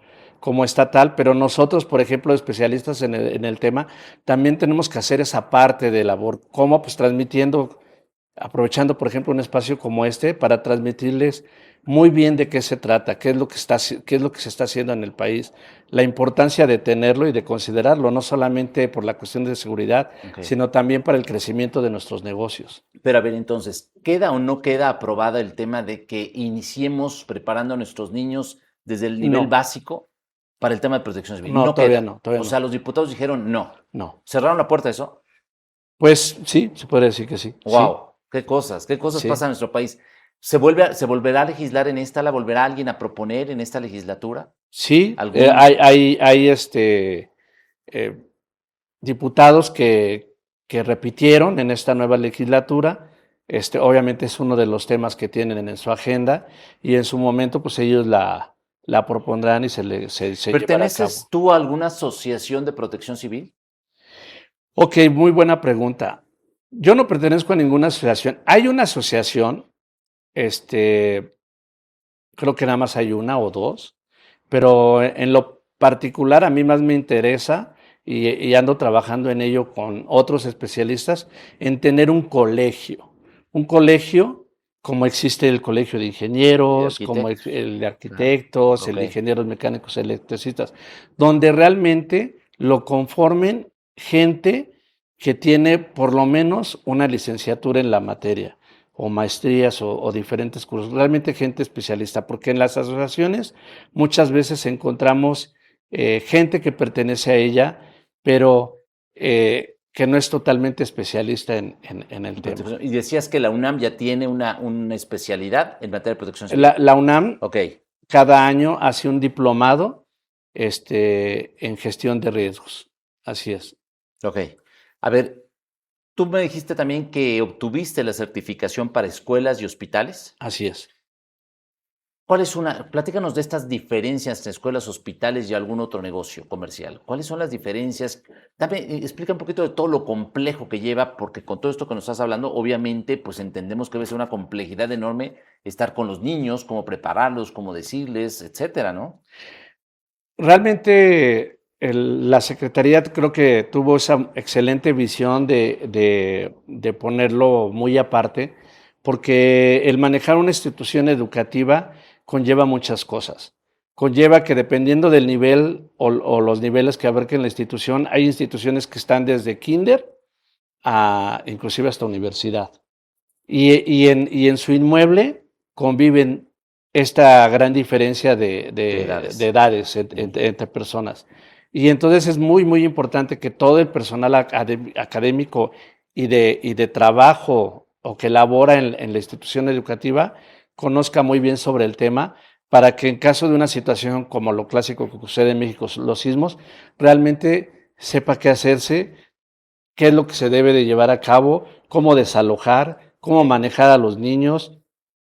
[SPEAKER 2] estatal, pero nosotros, por ejemplo, especialistas en el tema, también tenemos que hacer esa parte de labor. ¿Cómo? Pues transmitiendo, aprovechando, por ejemplo, un espacio como este para transmitirles muy bien de qué se trata, qué es lo que se está haciendo en el país, la importancia de tenerlo y de considerarlo, no solamente por la cuestión de seguridad,
[SPEAKER 1] Okay.
[SPEAKER 2] sino también para el crecimiento de nuestros negocios.
[SPEAKER 1] Pero a ver, entonces, ¿queda o no queda aprobada el tema de que iniciemos preparando a nuestros niños desde el nivel
[SPEAKER 2] No.
[SPEAKER 1] básico para el tema de protección civil?
[SPEAKER 2] No, todavía
[SPEAKER 1] queda.
[SPEAKER 2] no, todavía
[SPEAKER 1] O sea,
[SPEAKER 2] no.
[SPEAKER 1] los diputados dijeron no.
[SPEAKER 2] No.
[SPEAKER 1] ¿Cerraron la puerta a eso?
[SPEAKER 2] Pues sí, se puede decir que sí.
[SPEAKER 1] ¡Wow! ¿Qué cosas
[SPEAKER 2] Sí.
[SPEAKER 1] pasan en nuestro país? ¿Se volverá a legislar en esta? ¿La volverá alguien a proponer en esta legislatura?
[SPEAKER 2] Sí,
[SPEAKER 1] ¿Algún-
[SPEAKER 2] hay diputados que repitieron en esta nueva legislatura. Obviamente es uno de los temas que tienen en su agenda y en su momento pues ellos la propondrán y se llevará a
[SPEAKER 1] ¿Perteneces
[SPEAKER 2] cabo.
[SPEAKER 1] tú a alguna asociación de protección civil?
[SPEAKER 2] Ok, muy buena pregunta. Yo no pertenezco a ninguna asociación. Hay una asociación, creo que nada más hay una o dos, pero en lo particular a mí más me interesa y ando trabajando en ello con otros especialistas en tener un colegio como existe el colegio de ingenieros, como el de arquitectos,
[SPEAKER 1] Claro.
[SPEAKER 2] el de ingenieros mecánicos, electricistas, donde realmente lo conformen gente que tiene por lo menos una licenciatura en la materia, o maestrías o diferentes cursos, realmente gente especialista, porque en las asociaciones muchas veces encontramos gente que pertenece a ella, pero que no es totalmente especialista en el tema.
[SPEAKER 1] Y decías que la UNAM ya tiene una especialidad en materia de protección civil.
[SPEAKER 2] La UNAM
[SPEAKER 1] Ok.
[SPEAKER 2] cada año hace un diplomado en gestión de riesgos, así es.
[SPEAKER 1] Ok. A ver, tú me dijiste también que obtuviste la certificación para escuelas y hospitales.
[SPEAKER 2] Así es.
[SPEAKER 1] Platícanos de estas diferencias entre escuelas, hospitales y algún otro negocio comercial. ¿Cuáles son las diferencias? Explica un poquito de todo lo complejo que lleva, porque con todo esto que nos estás hablando, obviamente, pues entendemos que debe ser una complejidad enorme estar con los niños, cómo prepararlos, cómo decirles, etcétera, ¿no?
[SPEAKER 2] Realmente la Secretaría creo que tuvo esa excelente visión de ponerlo muy aparte, porque el manejar una institución educativa conlleva muchas cosas. Conlleva que dependiendo del nivel o los niveles que abarquen la institución, hay instituciones que están desde kinder a inclusive hasta universidad. Y en su inmueble conviven esta gran diferencia de edades entre personas. Y entonces es muy, muy importante que todo el personal académico y de trabajo o que labora en la institución educativa conozca muy bien sobre el tema para que en caso de una situación como lo clásico que sucede en México, los sismos, realmente sepa qué hacerse, qué es lo que se debe de llevar a cabo, cómo desalojar, cómo manejar a los niños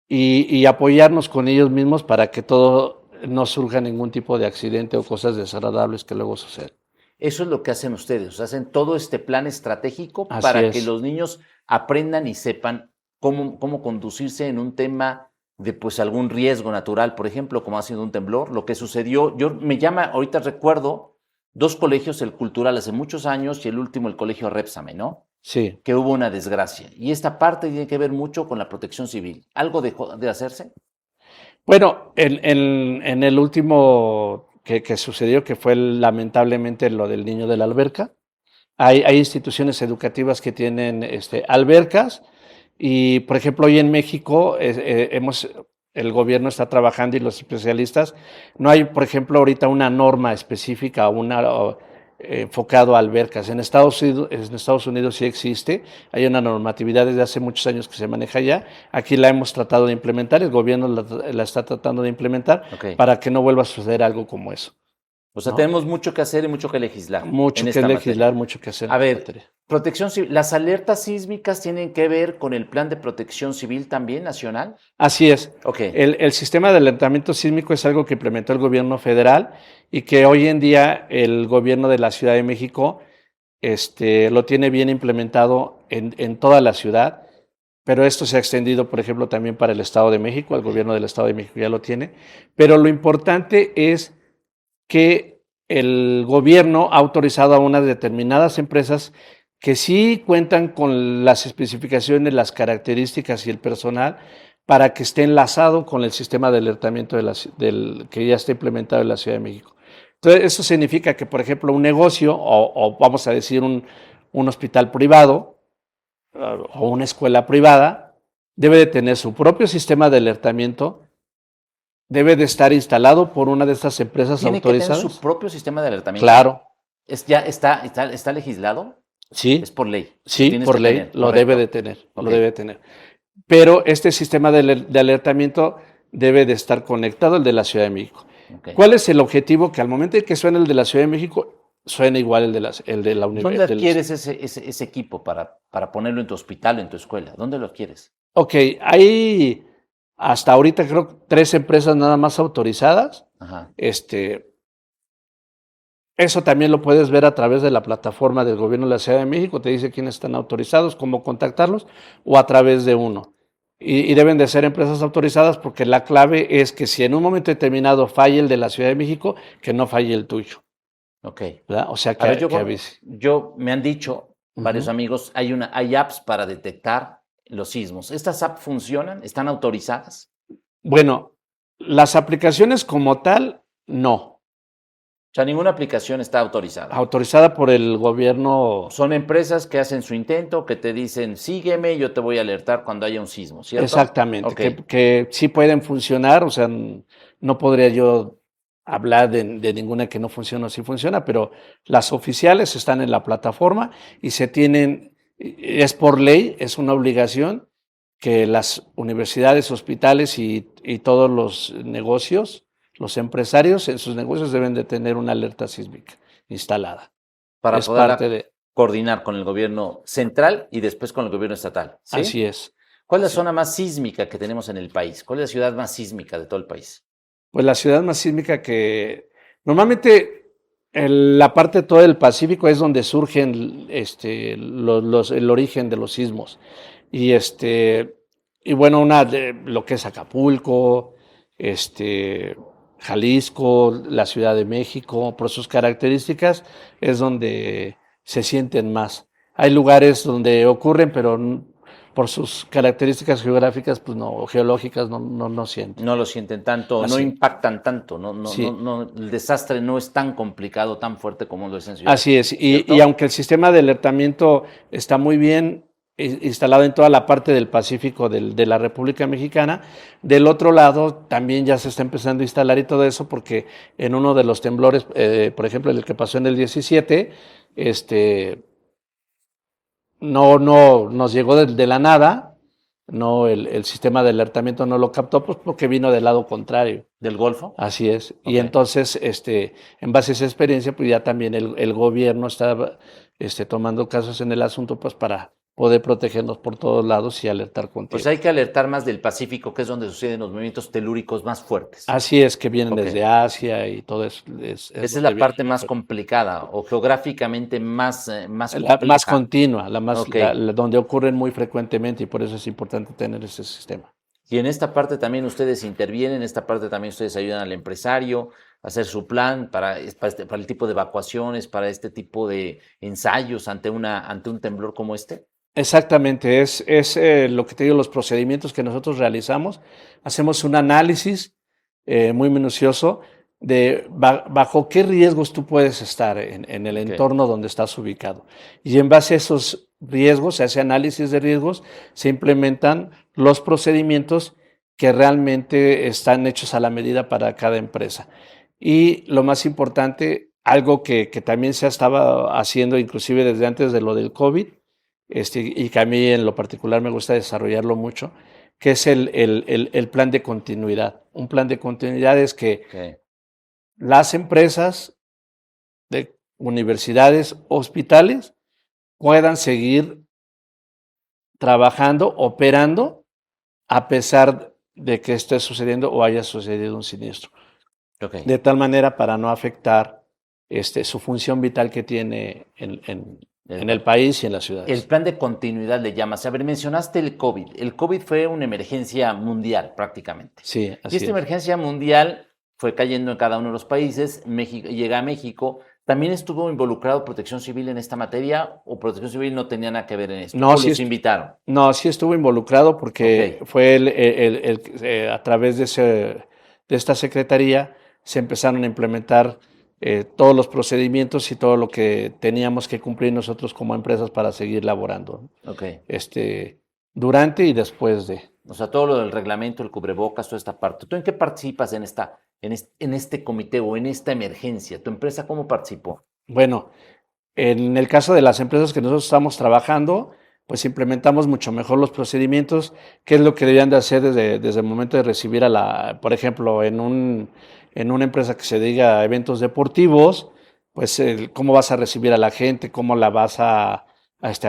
[SPEAKER 2] y apoyarnos con ellos mismos para que todo no surja ningún tipo de accidente o cosas desagradables que luego suceden.
[SPEAKER 1] Eso es lo que hacen ustedes, o sea, hacen todo este plan estratégico
[SPEAKER 2] Así
[SPEAKER 1] para
[SPEAKER 2] es.
[SPEAKER 1] que los niños aprendan y sepan cómo conducirse en un tema de pues algún riesgo natural, por ejemplo, como ha sido un temblor, lo que sucedió, ahorita recuerdo 2 colegios, el Cultural hace muchos años y el último el Colegio Repsame, ¿no?
[SPEAKER 2] Sí.
[SPEAKER 1] Que hubo una desgracia. Y esta parte tiene que ver mucho con la protección civil. ¿Algo dejó de hacerse?
[SPEAKER 2] Bueno, en el último que sucedió, que fue lamentablemente lo del niño de la alberca, hay instituciones educativas que tienen albercas y, por ejemplo, hoy en México el gobierno está trabajando y los especialistas, no hay, por ejemplo, ahorita una norma específica, enfocado a albercas. En Estados Unidos sí existe, hay una normatividad desde hace muchos años que se maneja ya. Aquí la hemos tratado de implementar, el gobierno la está tratando de implementar para que no vuelva a suceder algo como eso.
[SPEAKER 1] O sea,
[SPEAKER 2] ¿no?
[SPEAKER 1] tenemos mucho que hacer y mucho que legislar.
[SPEAKER 2] Mucho que legislar, mucho que hacer.
[SPEAKER 1] A ver, protección civil, ¿las alertas sísmicas tienen que ver con el plan de protección civil también nacional?
[SPEAKER 2] Así es.
[SPEAKER 1] Okay.
[SPEAKER 2] El sistema de alertamiento sísmico es algo que implementó el gobierno federal y que hoy en día el gobierno de la Ciudad de México lo tiene bien implementado en toda la ciudad, pero esto se ha extendido, por ejemplo, también para el Estado de México, el gobierno del Estado de México ya lo tiene, pero lo importante es que el gobierno ha autorizado a unas determinadas empresas que sí cuentan con las especificaciones, las características y el personal para que esté enlazado con el sistema de alertamiento que ya está implementado en la Ciudad de México. Entonces, eso significa que, por ejemplo, un negocio o vamos a decir un hospital privado o una escuela privada debe de tener su propio sistema de alertamiento, debe de estar instalado por una de estas empresas autorizadas.
[SPEAKER 1] ¿Tiene que tener su propio sistema de alertamiento?
[SPEAKER 2] Claro.
[SPEAKER 1] ¿Ya está legislado?
[SPEAKER 2] Sí.
[SPEAKER 1] Es por ley.
[SPEAKER 2] Sí, por ley, lo debe de tener, lo debe de tener. Pero este sistema de alertamiento debe de estar conectado al de la Ciudad de México. Okay. ¿Cuál es el objetivo? Que al momento en que suene el de la Ciudad de México, suene igual el de la universidad.
[SPEAKER 1] ¿Dónde adquieres ese equipo para ponerlo en tu hospital o en tu escuela? ¿Dónde lo adquieres?
[SPEAKER 2] Ok, hay hasta ahorita creo 3 empresas nada más autorizadas.
[SPEAKER 1] Ajá.
[SPEAKER 2] Eso también lo puedes ver a través de la plataforma del gobierno de la Ciudad de México, te dice quiénes están autorizados, cómo contactarlos, o a través de uno. Y deben de ser empresas autorizadas porque la clave es que si en un momento determinado falla el de la Ciudad de México, que no falle el tuyo.
[SPEAKER 1] Ok.
[SPEAKER 2] ¿Verdad? O sea, que avise.
[SPEAKER 1] Me han dicho varios amigos, hay apps para detectar los sismos. ¿Estas apps funcionan? ¿Están autorizadas?
[SPEAKER 2] Bueno, las aplicaciones como tal, no.
[SPEAKER 1] O sea, ninguna aplicación está autorizada.
[SPEAKER 2] Autorizada por el gobierno.
[SPEAKER 1] Son empresas que hacen su intento, que te dicen, sígueme, yo te voy a alertar cuando haya un sismo, ¿cierto?
[SPEAKER 2] Exactamente,
[SPEAKER 1] okay.
[SPEAKER 2] que sí pueden funcionar, o sea, no podría yo hablar de ninguna que no funciona o sí funciona, pero las oficiales están en la plataforma y es por ley, es una obligación que las universidades, hospitales y todos los negocios, los empresarios en sus negocios deben de tener una alerta sísmica instalada.
[SPEAKER 1] Para poder coordinar con el gobierno central y después con el gobierno estatal. ¿Sí?
[SPEAKER 2] Así es.
[SPEAKER 1] ¿Cuál es la zona más sísmica que tenemos en el país? ¿Cuál es la ciudad más sísmica de todo el país?
[SPEAKER 2] Pues la ciudad más sísmica que normalmente la parte toda del Pacífico es donde surgen el origen de los sismos. Y bueno, lo que es Acapulco, Jalisco, la Ciudad de México, por sus características es donde se sienten más. Hay lugares donde ocurren, pero por sus características geográficas, pues no, geológicas, no sienten.
[SPEAKER 1] No lo sienten tanto, no impactan tanto, el desastre no es tan complicado, tan fuerte como lo es en Ciudad.
[SPEAKER 2] Así es, y aunque el sistema de alertamiento está muy bien instalado en toda la parte del Pacífico de la República Mexicana, del otro lado también ya se está empezando a instalar y todo eso, porque en uno de los temblores, por ejemplo, el que pasó en el 17, no nos llegó de la nada, no, el sistema de alertamiento no lo captó, pues porque vino del lado contrario.
[SPEAKER 1] ¿Del Golfo?
[SPEAKER 2] Así es.
[SPEAKER 1] Ok.
[SPEAKER 2] Y entonces, en base a esa experiencia, pues ya también el gobierno está tomando casos en el asunto, pues para poder protegernos por todos lados y alertar con
[SPEAKER 1] Pues
[SPEAKER 2] tiempo.
[SPEAKER 1] hay que alertar más del Pacífico, que es donde suceden los movimientos telúricos más fuertes.
[SPEAKER 2] Así es, que vienen
[SPEAKER 1] Ok.
[SPEAKER 2] desde Asia y todo eso.
[SPEAKER 1] Esa es
[SPEAKER 2] donde
[SPEAKER 1] la parte
[SPEAKER 2] vienen.
[SPEAKER 1] más complicada o geográficamente más
[SPEAKER 2] La
[SPEAKER 1] compleja.
[SPEAKER 2] más continua,
[SPEAKER 1] Ok.
[SPEAKER 2] donde ocurren muy frecuentemente y por eso es importante tener ese sistema.
[SPEAKER 1] Y en esta parte también ustedes intervienen, en esta parte también ustedes ayudan al empresario a hacer su plan para el tipo de evacuaciones, para este tipo de ensayos ante un temblor como este.
[SPEAKER 2] Exactamente, es lo que te digo, los procedimientos que nosotros realizamos. Hacemos un análisis muy minucioso de bajo qué riesgos tú puedes estar en el
[SPEAKER 1] Ok.
[SPEAKER 2] entorno donde estás ubicado. Y en base a esos riesgos, a ese análisis de riesgos, se implementan los procedimientos que realmente están hechos a la medida para cada empresa. Y lo más importante, algo que también se estaba haciendo inclusive desde antes de lo del COVID, y que a mí en lo particular me gusta desarrollarlo mucho, que es el plan de continuidad. Un plan de continuidad es que
[SPEAKER 1] Ok.
[SPEAKER 2] las empresas de universidades, hospitales, puedan seguir trabajando, operando, a pesar de que esté sucediendo o haya sucedido un siniestro.
[SPEAKER 1] Ok.
[SPEAKER 2] De tal manera para no afectar su función vital que tiene en el país y en las ciudades.
[SPEAKER 1] El plan de continuidad le llamas. A ver, mencionaste el COVID. El COVID fue una emergencia mundial prácticamente.
[SPEAKER 2] Sí,
[SPEAKER 1] Y
[SPEAKER 2] así
[SPEAKER 1] esta
[SPEAKER 2] es.
[SPEAKER 1] emergencia mundial fue cayendo en cada uno de los países. México, llega a México. ¿También estuvo involucrado Protección Civil en esta materia o Protección Civil no tenía nada que ver en esto?
[SPEAKER 2] No,
[SPEAKER 1] ¿O
[SPEAKER 2] sí
[SPEAKER 1] los invitaron?
[SPEAKER 2] No, sí estuvo involucrado porque
[SPEAKER 1] Ok.
[SPEAKER 2] fue a través de esta secretaría se empezaron a implementar todos los procedimientos y todo lo que teníamos que cumplir nosotros como empresas para seguir laborando,
[SPEAKER 1] Ok.
[SPEAKER 2] durante y después de.
[SPEAKER 1] O sea, todo lo del reglamento, el cubrebocas, toda esta parte. ¿Tú en qué participas en este comité o en esta emergencia? ¿Tu empresa cómo participó?
[SPEAKER 2] Bueno, en el caso de las empresas que nosotros estamos trabajando, pues implementamos mucho mejor los procedimientos, qué es lo que debían de hacer desde el momento de recibir por ejemplo, en una empresa que se dedica a eventos deportivos, pues cómo vas a recibir a la gente, cómo la vas a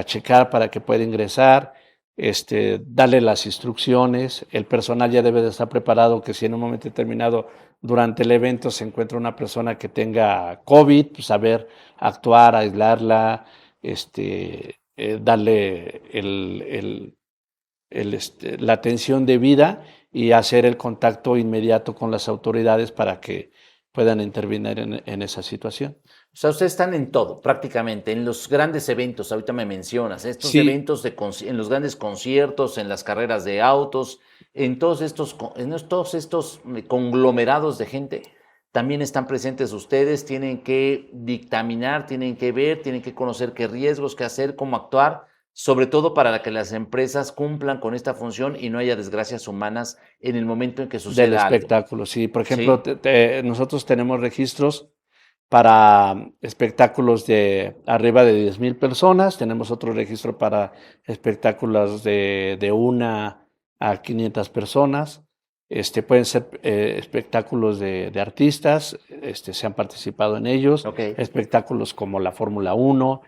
[SPEAKER 2] checar para que pueda ingresar, darle las instrucciones, el personal ya debe de estar preparado que si en un momento determinado durante el evento se encuentra una persona que tenga COVID, pues saber actuar, aislarla, darle la atención debida y hacer el contacto inmediato con las autoridades para que puedan intervenir en esa situación.
[SPEAKER 1] O sea, ustedes están en todo, prácticamente, en los grandes eventos, ahorita me mencionas, estos
[SPEAKER 2] Sí.
[SPEAKER 1] eventos en los grandes conciertos, en las carreras de autos, en todos estos conglomerados de gente, también están presentes ustedes, tienen que dictaminar, tienen que ver, tienen que conocer qué riesgos, qué hacer, cómo actuar, sobre todo para que las empresas cumplan con esta función y no haya desgracias humanas en el momento en que
[SPEAKER 2] Del
[SPEAKER 1] suceda algo.
[SPEAKER 2] espectáculo, sí. Por ejemplo,
[SPEAKER 1] Sí.
[SPEAKER 2] nosotros tenemos registros para espectáculos de arriba de 10,000 personas, tenemos otro registro para espectáculos de 1 a 500 personas, pueden ser espectáculos de artistas, se han participado en ellos,
[SPEAKER 1] Ok.
[SPEAKER 2] espectáculos como la Fórmula 1,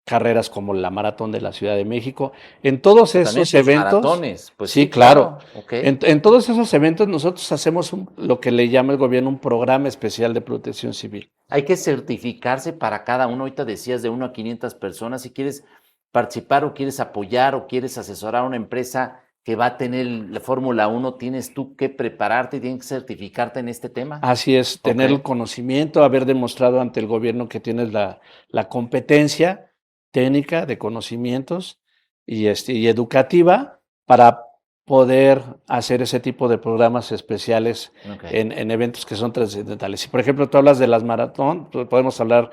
[SPEAKER 2] carreras como la Maratón de la Ciudad de México. En todos
[SPEAKER 1] También
[SPEAKER 2] esos
[SPEAKER 1] sus
[SPEAKER 2] eventos,
[SPEAKER 1] maratones, pues
[SPEAKER 2] sí, claro.
[SPEAKER 1] Ok.
[SPEAKER 2] En todos esos eventos nosotros hacemos lo que le llama el gobierno un programa especial de protección civil.
[SPEAKER 1] Hay que certificarse para cada uno. Ahorita decías de 1 a 500 personas. Si quieres participar o quieres apoyar o quieres asesorar a una empresa que va a tener la Fórmula 1, tienes tú que prepararte y tienes que certificarte en este tema.
[SPEAKER 2] Así es, tener
[SPEAKER 1] Ok.
[SPEAKER 2] el conocimiento, haber demostrado ante el gobierno que tienes la competencia técnica de conocimientos y educativa para poder hacer ese tipo de programas especiales
[SPEAKER 1] Ok.
[SPEAKER 2] en eventos que son trascendentales. Si, por ejemplo, tú hablas de las maratón, pues podemos hablar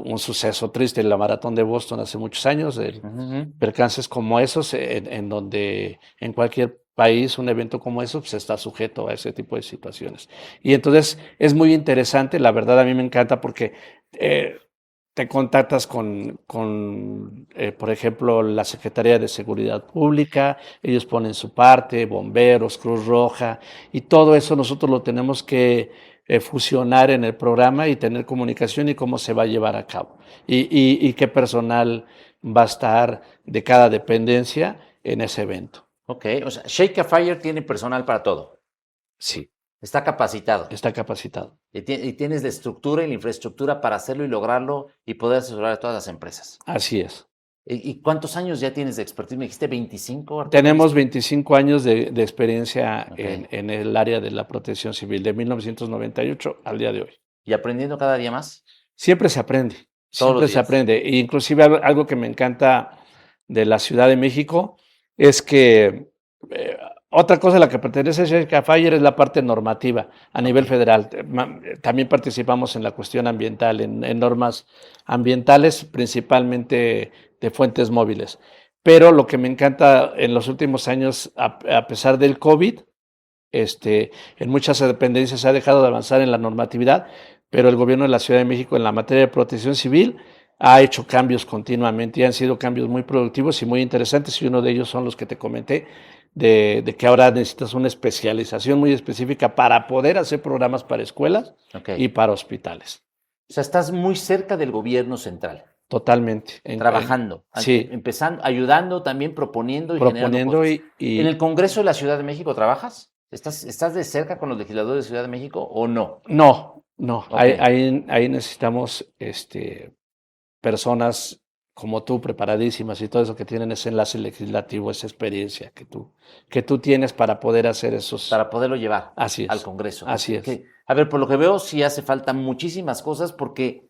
[SPEAKER 2] un suceso triste, la maratón de Boston hace muchos años,
[SPEAKER 1] Ujú.
[SPEAKER 2] percances como esos, en donde en cualquier país un evento como eso pues, está sujeto a ese tipo de situaciones. Y entonces es muy interesante, la verdad a mí me encanta porque te contactas por ejemplo, la Secretaría de Seguridad Pública, ellos ponen su parte, bomberos, Cruz Roja, y todo eso nosotros lo tenemos que fusionar en el programa y tener comunicación y cómo se va a llevar a cabo. Y qué personal va a estar de cada dependencia en ese evento.
[SPEAKER 1] Ok, o sea, Shake a Fire tiene personal para todo.
[SPEAKER 2] Sí,
[SPEAKER 1] Está capacitado.
[SPEAKER 2] está capacitado.
[SPEAKER 1] Y tienes la estructura y la infraestructura para hacerlo y lograrlo y poder asesorar a todas las empresas.
[SPEAKER 2] Así es.
[SPEAKER 1] ¿Y cuántos años ya tienes de expertise? Me dijiste 25, Arturo.
[SPEAKER 2] Tenemos 25 años de experiencia
[SPEAKER 1] Ok.
[SPEAKER 2] en el área de la protección civil, de 1998 al día de hoy.
[SPEAKER 1] ¿Y aprendiendo cada día más?
[SPEAKER 2] Siempre se aprende,
[SPEAKER 1] Todos los
[SPEAKER 2] siempre se
[SPEAKER 1] días.
[SPEAKER 2] aprende. E inclusive algo que me encanta de la Ciudad de México es que otra cosa a la que pertenece Shake Fire es la parte normativa a nivel federal. También participamos en la cuestión ambiental, en normas ambientales, principalmente de fuentes móviles. Pero lo que me encanta en los últimos años, a pesar del COVID, en muchas dependencias se ha dejado de avanzar en la normatividad, pero el gobierno de la Ciudad de México en la materia de protección civil ha hecho cambios continuamente y han sido cambios muy productivos y muy interesantes, y uno de ellos son los que te comenté, de que ahora necesitas una especialización muy específica para poder hacer programas para escuelas
[SPEAKER 1] Ok.
[SPEAKER 2] y para hospitales.
[SPEAKER 1] O sea, estás muy cerca del gobierno central,
[SPEAKER 2] Totalmente.
[SPEAKER 1] trabajando,
[SPEAKER 2] sí.
[SPEAKER 1] empezando, ayudando, también proponiendo y generando
[SPEAKER 2] Proponiendo
[SPEAKER 1] cosas.
[SPEAKER 2] y
[SPEAKER 1] ¿En el Congreso de la Ciudad de México trabajas? ¿Estás de cerca con los legisladores de Ciudad de México o no?
[SPEAKER 2] no.
[SPEAKER 1] Ok.
[SPEAKER 2] Ahí necesitamos personas como tú, preparadísimas y todo eso, que tienen ese enlace legislativo, esa experiencia que tú tienes para poder hacer esos.
[SPEAKER 1] Para poderlo llevar
[SPEAKER 2] Así es.
[SPEAKER 1] al Congreso.
[SPEAKER 2] Así es.
[SPEAKER 1] A ver, por lo que veo, sí hace falta muchísimas cosas porque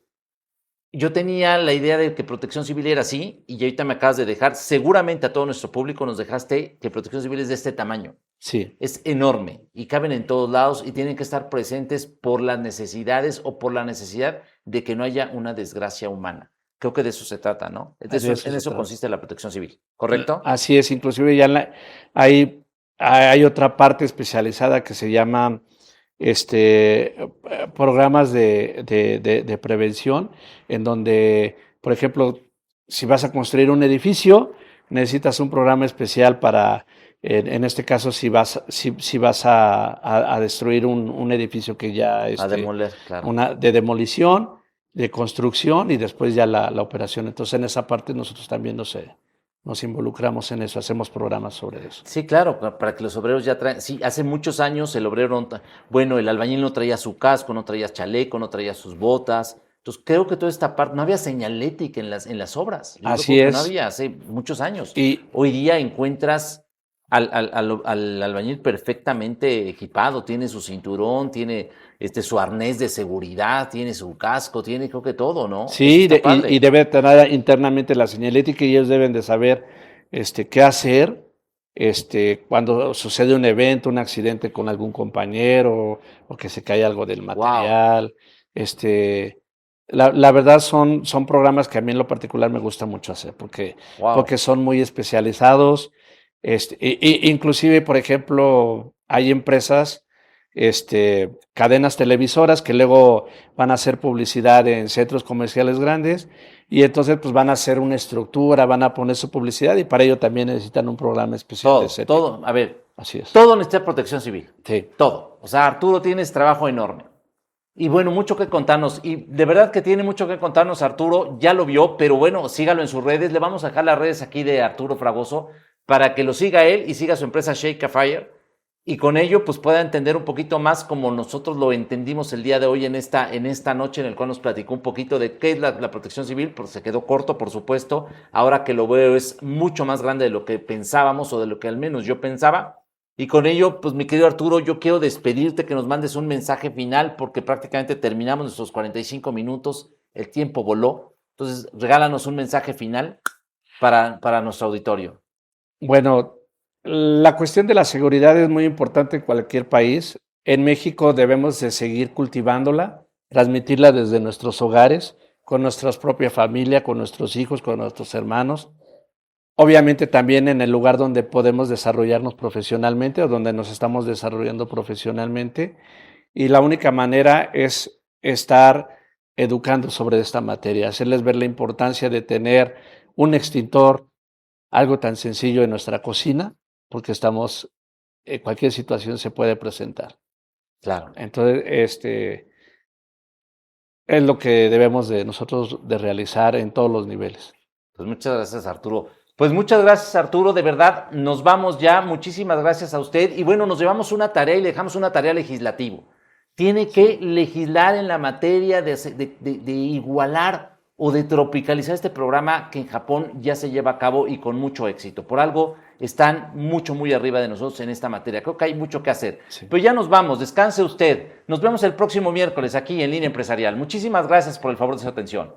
[SPEAKER 1] yo tenía la idea de que Protección Civil era así y ahorita me acabas de dejar, seguramente a todo nuestro público nos dejaste que Protección Civil es de este tamaño.
[SPEAKER 2] Sí,
[SPEAKER 1] Es enorme y caben en todos lados y tienen que estar presentes por las necesidades o por la necesidad de que no haya una desgracia humana. Creo que de eso se trata, ¿no? En eso consiste la Protección Civil, ¿correcto?
[SPEAKER 2] así es. Inclusive ya hay otra parte especializada que se llama programas de prevención, en donde, por ejemplo, si vas a construir un edificio, necesitas un programa especial para, en este caso, si vas a destruir un edificio que ya
[SPEAKER 1] A demoler, claro.
[SPEAKER 2] de demolición, de construcción y después ya la operación. Entonces, en esa parte nosotros también nos involucramos en eso, hacemos programas sobre eso.
[SPEAKER 1] Sí, claro, para que los obreros ya traen. Sí, hace muchos años el obrero, bueno, el albañil no traía su casco, no traía chaleco, no traía sus botas. Entonces, creo que toda esta parte, no había señalética en las obras. Yo
[SPEAKER 2] Así
[SPEAKER 1] creo que
[SPEAKER 2] es.
[SPEAKER 1] No había hace muchos años.
[SPEAKER 2] Y
[SPEAKER 1] Hoy día encuentras al albañil perfectamente equipado, tiene su cinturón, tiene su arnés de seguridad, tiene su casco, tiene creo que todo, ¿no?
[SPEAKER 2] sí,
[SPEAKER 1] Eso está padre.
[SPEAKER 2] y debe tener internamente la señalética y ellos deben de saber qué hacer cuando sucede un evento, un accidente con algún compañero o que se cae algo del material. La verdad son programas que a mí en lo particular me gusta mucho hacer porque son muy especializados. Inclusive, por ejemplo, hay empresas, cadenas televisoras que luego van a hacer publicidad en centros comerciales grandes y entonces pues van a hacer una estructura, van a poner su publicidad y para ello también necesitan un programa especial de ese tipo.
[SPEAKER 1] Todo, a ver,
[SPEAKER 2] Así es.
[SPEAKER 1] todo necesita protección civil.
[SPEAKER 2] Sí.
[SPEAKER 1] Todo. O sea, Arturo, tienes trabajo enorme. Y bueno, mucho que contarnos. Y de verdad que tiene mucho que contarnos Arturo. Ya lo vio, pero bueno, sígalo en sus redes. Le vamos a dejar las redes aquí de Arturo Fragoso para que lo siga él y siga su empresa Shake a Fire. Y con ello, pues pueda entender un poquito más como nosotros lo entendimos el día de hoy en esta noche en el cual nos platicó un poquito de qué es la protección civil, porque se quedó corto, por supuesto. Ahora que lo veo es mucho más grande de lo que pensábamos o de lo que al menos yo pensaba. Y con ello, pues mi querido Arturo, yo quiero despedirte, que nos mandes un mensaje final, porque prácticamente terminamos nuestros 45 minutos, el tiempo voló. Entonces, regálanos un mensaje final para nuestro auditorio.
[SPEAKER 2] Bueno, la cuestión de la seguridad es muy importante en cualquier país. En México debemos de seguir cultivándola, transmitirla desde nuestros hogares, con nuestra propia familia, con nuestros hijos, con nuestros hermanos. Obviamente también en el lugar donde podemos desarrollarnos profesionalmente o donde nos estamos desarrollando profesionalmente. Y la única manera es estar educando sobre esta materia, hacerles ver la importancia de tener un extintor, algo tan sencillo en nuestra cocina, porque cualquier situación se puede presentar.
[SPEAKER 1] Claro.
[SPEAKER 2] Entonces, es lo que debemos de nosotros de realizar en todos los niveles.
[SPEAKER 1] Pues muchas gracias, Arturo. Pues muchas gracias, Arturo. De verdad, nos vamos ya. Muchísimas gracias a usted. Y bueno, nos llevamos una tarea y le dejamos una tarea legislativa. Tiene que legislar en la materia de igualar o de tropicalizar este programa que en Japón ya se lleva a cabo y con mucho éxito. Por algo están muy arriba de nosotros en esta materia. Creo que hay mucho que hacer.
[SPEAKER 2] Sí.
[SPEAKER 1] Pero ya nos vamos. Descanse usted. Nos vemos el próximo miércoles aquí en Línea Empresarial. Muchísimas gracias por el favor de su atención.